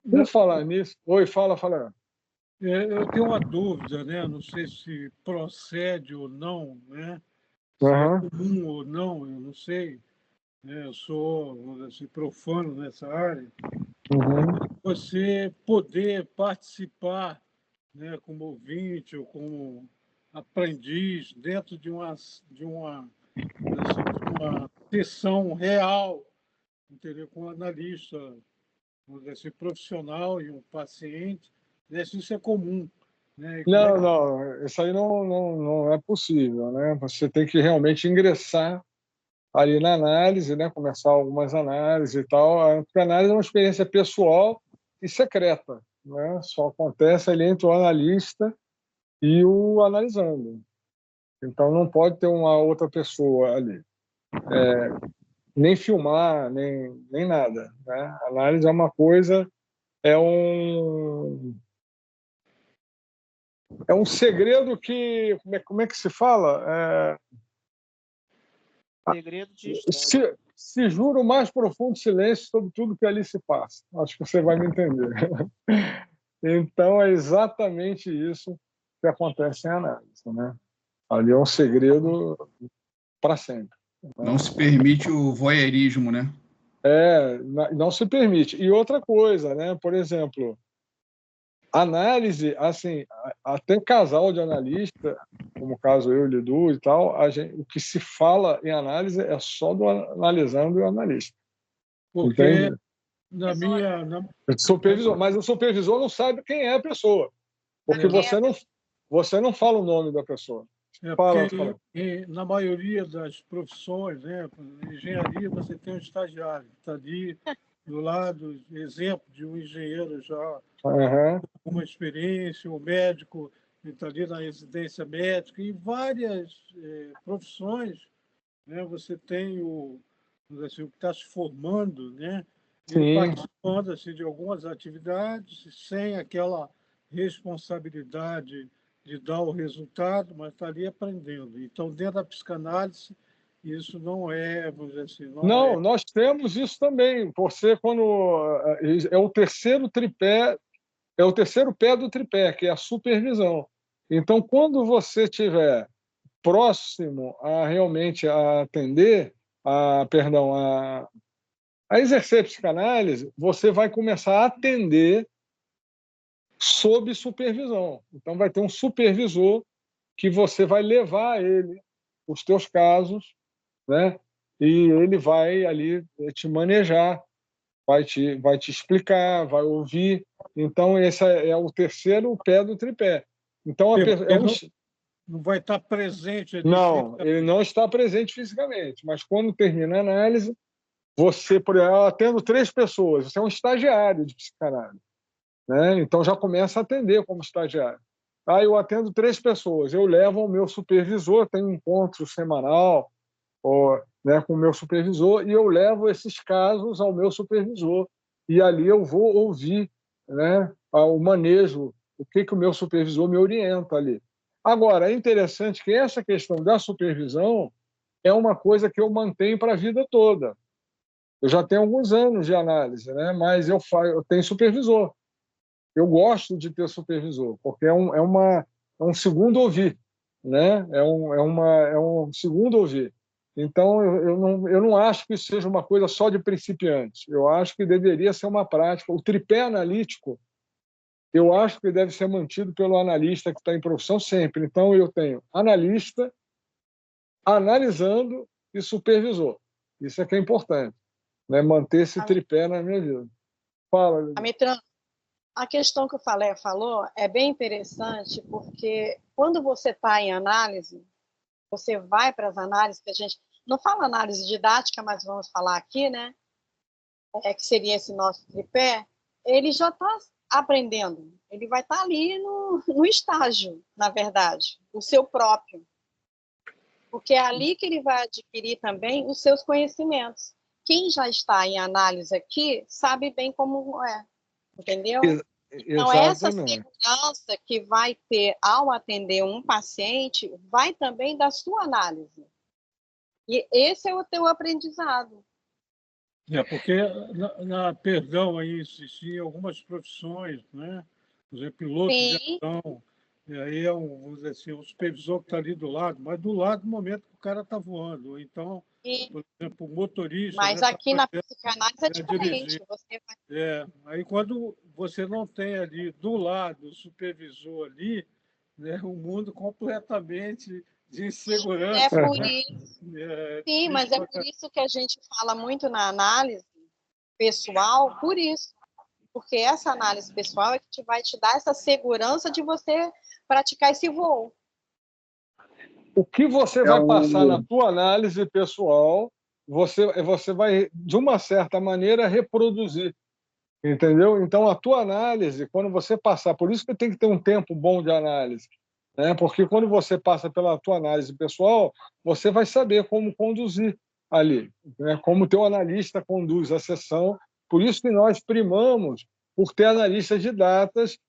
Por falar nisso... Oi, fala. Eu tenho uma dúvida, né? Não sei se procede ou não, né? Se Uhum. é comum ou não, eu não sei. Eu sou, vamos dizer assim, profano nessa área. Uhum. Você poder participar, né, como ouvinte ou como aprendiz dentro de uma sessão real, entendeu? Com um analista, vamos dizer assim, profissional e um paciente, né? Isso é comum, né? Não, isso aí não é possível, né? Você tem que realmente ingressar ali na análise, né? Começar algumas análises e tal. A análise é uma experiência pessoal e secreta, né? Só acontece ali entre o analista e o analisando. Então não pode ter uma outra pessoa ali, nem filmar, nem nada, né? A análise é uma coisa, é um segredo que como é que se fala? Segredo de Estado. Se jura o mais profundo silêncio sobre tudo que ali se passa. Acho que você vai me entender. Então, é exatamente isso que acontece em análise, né? Ali é um segredo para sempre. Não se permite o voyeurismo, né? Não se permite. E outra coisa, né? Por exemplo, análise, assim, até casal de analista, como o caso eu, Lidu e tal, o que se fala em análise é só do analisando e o analista. Porque entende? supervisor, mas o supervisor não sabe quem é a pessoa, porque você não fala o nome da pessoa. Porque na maioria das profissões, né, engenharia, você tem um estagiário que está ali do lado, exemplo de um engenheiro já com uma experiência, um médico que está ali na residência médica, e várias profissões, né, você tem o que está se formando, né, ele participando assim, de algumas atividades, sem aquela responsabilidade de dar o resultado, mas está ali aprendendo. Então, dentro da psicanálise, isso não é, vamos dizer assim, não, nós temos isso também. Você, quando é o terceiro tripé, é o terceiro pé do tripé, que é a supervisão. Então, quando você estiver próximo a realmente a atender, a exercer psicanálise, você vai começar a atender sob supervisão. Então, vai ter um supervisor que você vai levar a ele os teus casos, né? e ele vai ali te manejar, vai te explicar, vai ouvir. Então, esse é o terceiro pé do tripé. Então, não vai estar presente ali. Não, ele não está presente fisicamente, mas quando termina a análise, você, por exemplo, eu atendo 3 pessoas, você é um estagiário de psicanálise, né? Então já começa a atender como estagiário. Aí eu atendo 3 pessoas, eu levo ao meu supervisor, tem um encontro semanal né, com o meu supervisor, e eu levo esses casos ao meu supervisor, e ali eu vou ouvir, né, o manejo, o que o meu supervisor me orienta ali. Agora, é interessante que essa questão da supervisão é uma coisa que eu mantenho para a vida toda. Eu já tenho alguns anos de análise, né? Mas eu tenho supervisor. Eu gosto de ter supervisor, porque é um segundo ouvir, né? É um segundo ouvir. Então, eu não acho que isso seja uma coisa só de principiante. Eu acho que deveria ser uma prática. O tripé analítico, eu acho que deve ser mantido pelo analista que está em profissão sempre. Então, eu tenho analista, analisando e supervisor. Isso é que é importante, né? Manter esse tripé na minha vida. Fala, Amitrano, a questão que o Falé falou é bem interessante, porque quando você está em análise, você vai para as análises, que a gente não fala análise didática, mas vamos falar aqui, né? Que seria esse nosso tripé, ele já está aprendendo, ele vai estar ali no estágio, na verdade, o seu próprio. Porque é ali que ele vai adquirir também os seus conhecimentos. Quem já está em análise aqui sabe bem como é, entendeu? Então, essa segurança que vai ter ao atender um paciente vai também da sua análise. E esse é o teu aprendizado. Porque, perdão, aí existem algumas profissões, né? Por exemplo, piloto de avião, e aí vamos dizer assim, o supervisor que está ali do lado, mas do lado no momento que o cara está voando. Ou então, por exemplo, o motorista... Mas aqui na psicanálise é diferente. Você vai... aí quando você não tem ali do lado o supervisor ali, né, um mundo completamente de insegurança. É por isso. Sim, mas é por isso que a gente fala muito na análise pessoal, por isso. Porque essa análise pessoal é que vai te dar essa segurança de você praticar esse voo. O que você vai passar na tua análise pessoal, você vai, de uma certa maneira, reproduzir. Entendeu? Então, a tua análise, quando você passar... Por isso que tem que ter um tempo bom de análise, né? Porque quando você passa pela tua análise pessoal, você vai saber como conduzir ali, né? Como o teu analista conduz a sessão. Por isso que nós primamos por ter analistas de datas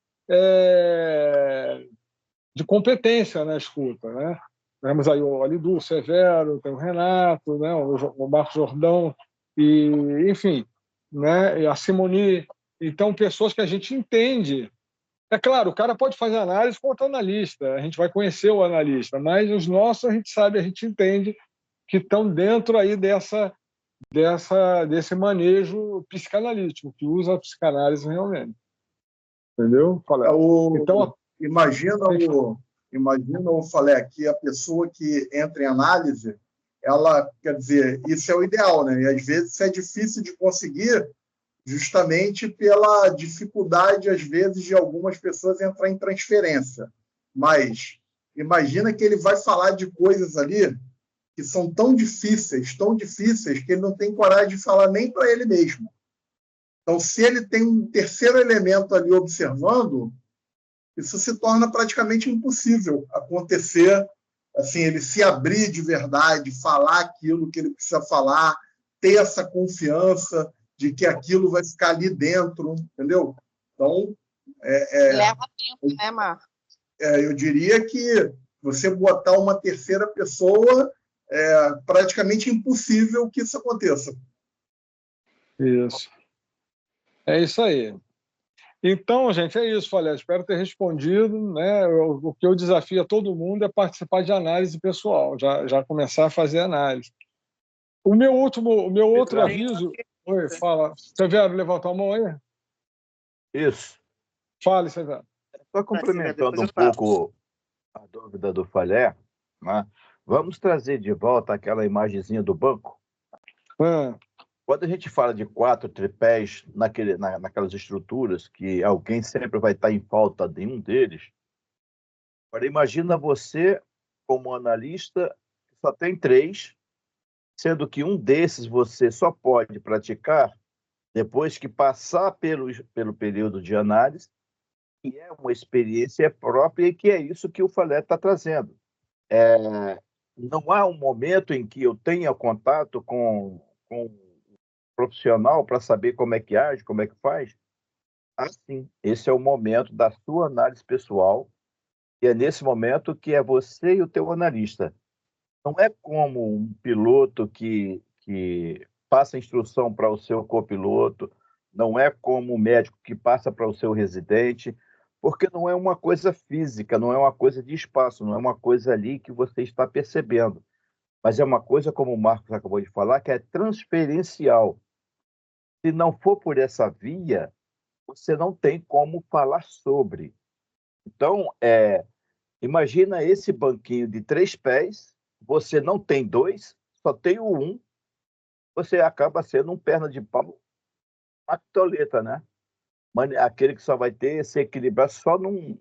de competência na escuta, né? Temos aí o Alidu, o Severo, tem o Renato, né? O Marcos Jordão, e, enfim, né? E a Simoni. Então, pessoas que a gente entende. É claro, o cara pode fazer análise com outro analista, a gente vai conhecer o analista, mas os nossos a gente sabe, a gente entende que estão dentro aí desse manejo psicanalítico, que usa a psicanálise realmente. Entendeu? Então, imagina eu falei aqui, a pessoa que entra em análise, ela, quer dizer, isso é o ideal, né? E às vezes isso é difícil de conseguir, justamente pela dificuldade, às vezes, de algumas pessoas entrar em transferência. Mas imagina que ele vai falar de coisas ali que são tão difíceis, que ele não tem coragem de falar nem para ele mesmo. Então, se ele tem um terceiro elemento ali observando, isso se torna praticamente impossível acontecer, assim, ele se abrir de verdade, falar aquilo que ele precisa falar, ter essa confiança de que aquilo vai ficar ali dentro, entendeu? Então... leva tempo, né, Marcos? Eu diria que você botar uma terceira pessoa é praticamente impossível que isso aconteça. Isso. É isso aí. Então, gente, é isso, Falé. Espero ter respondido, né? O que eu desafio a todo mundo é participar de análise pessoal, já começar a fazer o meu outro aviso... Oi, fala. Severo, levantou a mão aí? Isso. Fale, Severo. Só complementando um pouco a dúvida do Falé, né? Vamos trazer de volta aquela imagenzinha do banco, Quando a gente fala de 4 tripés naquelas estruturas, que alguém sempre vai estar em falta de um deles, agora imagina você, como analista, só tem 3, sendo que um desses você só pode praticar depois que passar pelo período de análise, que é uma experiência própria e que é isso que o Falete está trazendo. Não há um momento em que eu tenha contato com um profissional para saber como é que age, como é que faz. Assim, esse é o momento da sua análise pessoal e é nesse momento que é você e o teu analista. Não é como um piloto que passa instrução para o seu copiloto, não é como um médico que passa para o seu residente, porque não é uma coisa física, não é uma coisa de espaço, não é uma coisa ali que você está percebendo, mas é uma coisa, como o Marcos acabou de falar, que é transferencial. Se não for por essa via, você não tem como falar sobre. Então, imagina esse banquinho de 3 pés, você não tem 2, só tem o 1, você acaba sendo um perna de pau, uma pistoleta, né? Aquele que só vai ter se equilibrar só num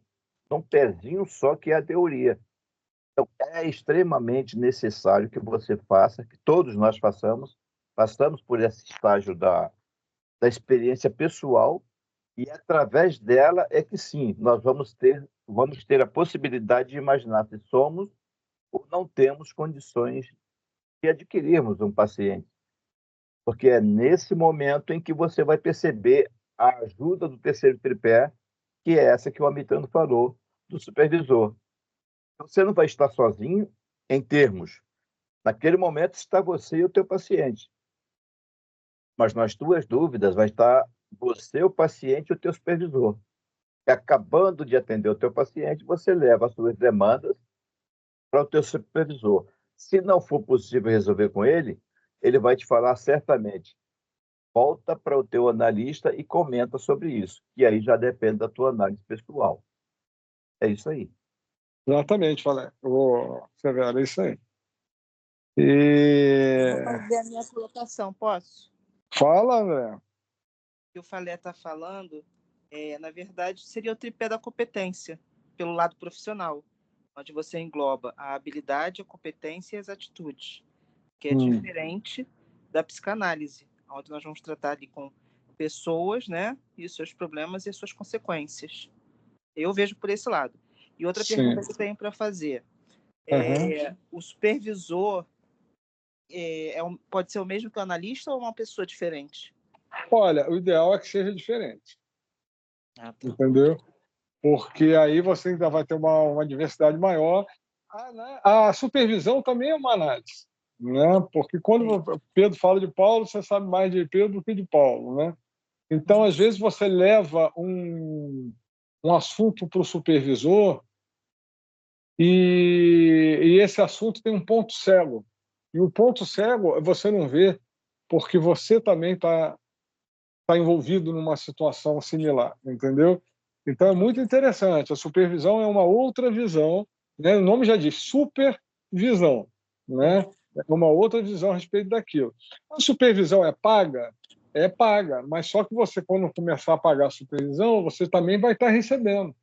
pezinho só, que é a teoria. Então, é extremamente necessário que você faça, que todos nós passamos por esse estágio da experiência pessoal, e através dela é que sim, nós vamos ter a possibilidade de imaginar se somos ou não temos condições de adquirirmos um paciente. Porque é nesse momento em que você vai perceber a ajuda do terceiro tripé, que é essa que o Amitrano falou, do supervisor. Você não vai estar sozinho em termos. Naquele momento está você e o teu paciente. Mas nas tuas dúvidas vai estar você, o paciente e o teu supervisor. E acabando de atender o teu paciente, você leva as suas demandas para o teu supervisor. Se não for possível resolver com ele, ele vai te falar certamente: volta para o teu analista e comenta sobre isso. E aí já depende da tua análise pessoal. É isso aí. Exatamente, Falé. Severo, é isso aí. Vou fazer a minha colocação, posso? Fala, André. O que o Falé está falando, na verdade, seria o tripé da competência, pelo lado profissional, onde você engloba a habilidade, a competência e as atitudes, que é diferente da psicanálise, onde nós vamos tratar ali com pessoas, né, e os seus problemas e as suas consequências. Eu vejo por esse lado. E outra pergunta que eu tenho para fazer. O supervisor pode ser o mesmo que o analista ou uma pessoa diferente? Olha, o ideal é que seja diferente. Tá. Entendeu? Porque aí você ainda vai ter uma diversidade maior. A supervisão também é uma análise, né? Porque quando Pedro fala de Paulo, você sabe mais de Pedro do que de Paulo, né? Então, às vezes, você leva um assunto para o supervisor e esse assunto tem um ponto cego. E o ponto cego você não vê porque você também está envolvido numa situação similar, entendeu? Então, é muito interessante. A supervisão é uma outra visão, né? O nome já diz supervisão, né? É uma outra visão a respeito daquilo. A supervisão é paga? É paga, mas só que você, quando começar a pagar a supervisão, você também vai estar recebendo,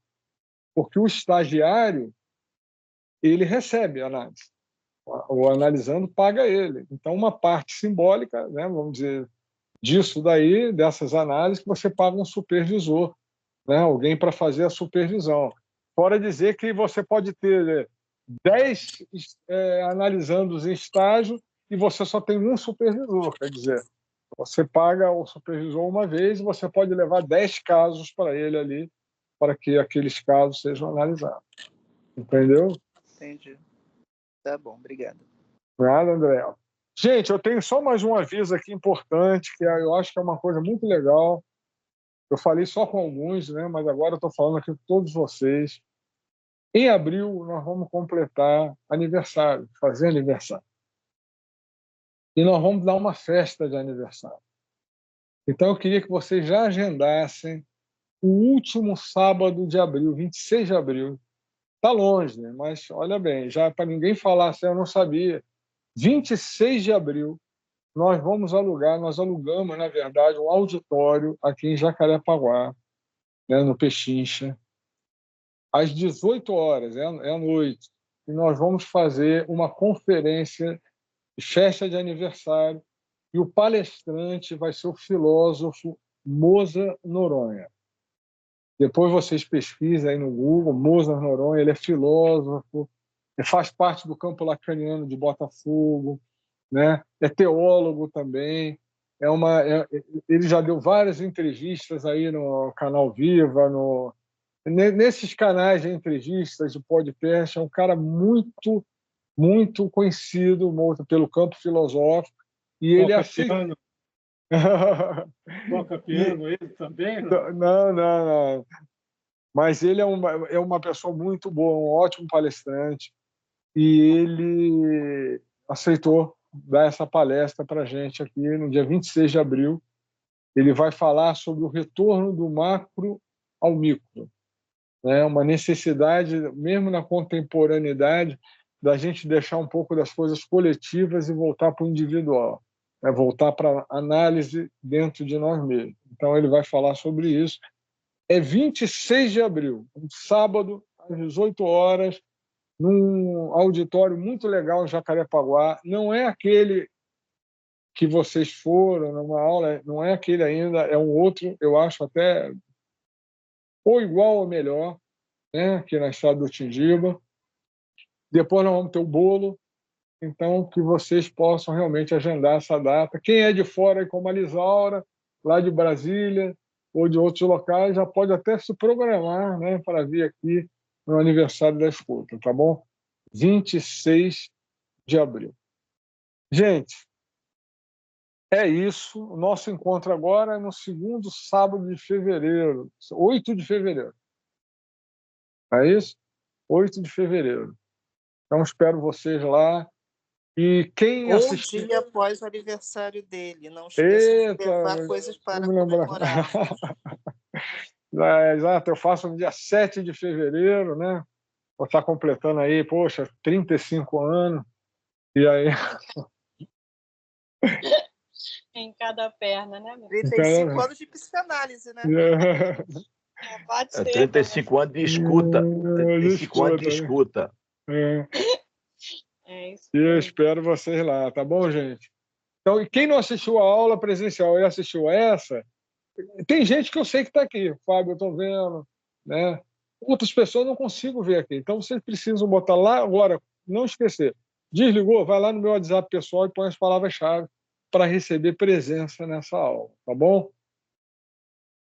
porque o estagiário, ele recebe a análise. O analisando paga ele. Então, uma parte simbólica, né, vamos dizer, disso daí, dessas análises, que você paga um supervisor, né, alguém para fazer a supervisão. Fora dizer que você pode ter 10 analisandos em estágio e você só tem um supervisor, quer dizer, você paga o supervisor uma vez e você pode levar 10 casos para ele ali, para que aqueles casos sejam analisados. Entendeu? Entendi. Tá bom, obrigado. Nada, André. Gente, eu tenho só mais um aviso aqui importante, que eu acho que é uma coisa muito legal. Eu falei só com alguns, né? Mas agora eu estou falando aqui com todos vocês. Em abril, nós vamos completar aniversário, fazer aniversário. E nós vamos dar uma festa de aniversário. Então, eu queria que vocês já agendassem o último sábado de abril, 26 de abril. Está longe, né? Mas olha bem, já para ninguém falar assim, eu não sabia. 26 de abril, nós alugamos, na verdade, um auditório aqui em Jacarepaguá, né, no Pechincha, às 18 horas, é à noite, e nós vamos fazer uma conferência de festa de aniversário, e o palestrante vai ser o filósofo Mozart Noronha. Depois vocês pesquisem aí no Google, Mozart Noronha, ele é filósofo, ele faz parte do campo lacaniano de Botafogo, né? É teólogo também, ele já deu várias entrevistas aí no Canal Viva, nesses canais de entrevistas, de podcast, é um cara muito, muito conhecido pelo campo filosófico, e ele piano. Toca piano ele também? Não. Mas ele é uma pessoa muito boa, um ótimo palestrante, e ele aceitou dar essa palestra para a gente aqui no dia 26 de abril. Ele vai falar sobre o retorno do macro ao micro, né? Uma necessidade, mesmo na contemporaneidade, da gente deixar um pouco das coisas coletivas e voltar para o individual, né? Voltar para a análise dentro de nós mesmos. Então, ele vai falar sobre isso. É 26 de abril, um sábado, às 18 horas, num auditório muito legal em Jacarepaguá. Não é aquele que vocês foram numa aula, não é aquele ainda, é um outro, eu acho até ou igual ou melhor, né, aqui na estrada do Tindiba. Depois nós vamos ter o bolo, então que vocês possam realmente agendar essa data. Quem é de fora, como a Lisaura, lá de Brasília ou de outros locais, já pode até se programar, né, para vir aqui no aniversário da escuta, tá bom? 26 de abril. Gente, é isso. O nosso encontro agora é no segundo sábado de fevereiro, 8 de fevereiro. É isso? 8 de fevereiro. Então, espero vocês lá. E quem assistir... Um dia após o aniversário dele. Não esqueça de levar coisas para comemorar. Exato, eu faço no dia 7 de fevereiro, né? Vou estar completando aí, poxa, 35 anos. E aí... Em cada perna, né? 35 anos de psicanálise, né? Pode ser. 35 anos de escuta. 35 anos de escuta. É isso. E eu espero vocês lá, tá bom, gente? Então, e quem não assistiu a aula presencial e assistiu essa, tem gente que eu sei que está aqui. Fábio, eu estou vendo, né? Outras pessoas eu não consigo ver aqui. Então, vocês precisam botar lá agora, não esquecer. Desligou? Vai lá no meu WhatsApp pessoal e põe as palavras-chave para receber presença nessa aula, tá bom?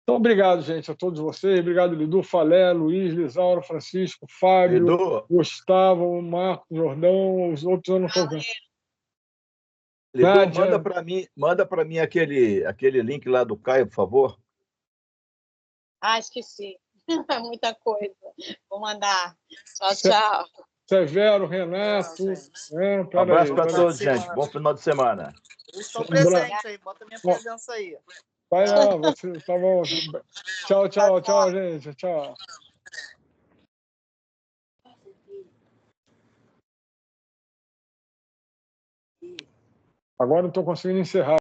Então, obrigado, gente, a todos vocês. Obrigado, Lidu, Falé, Luiz, Lisaura, Francisco, Fábio, Lidu. Gustavo, Marcos, Jordão, os outros eu não estou vendo. Lidu, manda para mim aquele link lá do Caio, por favor. Esqueci. É muita coisa. Vou mandar. Tchau. Severo, Renato. Um abraço para todos, gente. Bom final de semana. Eles estão presentes aí. Bota minha presença aí. Vai lá, você tá bom. Tchau, gente. Tchau. Agora não estou conseguindo encerrar.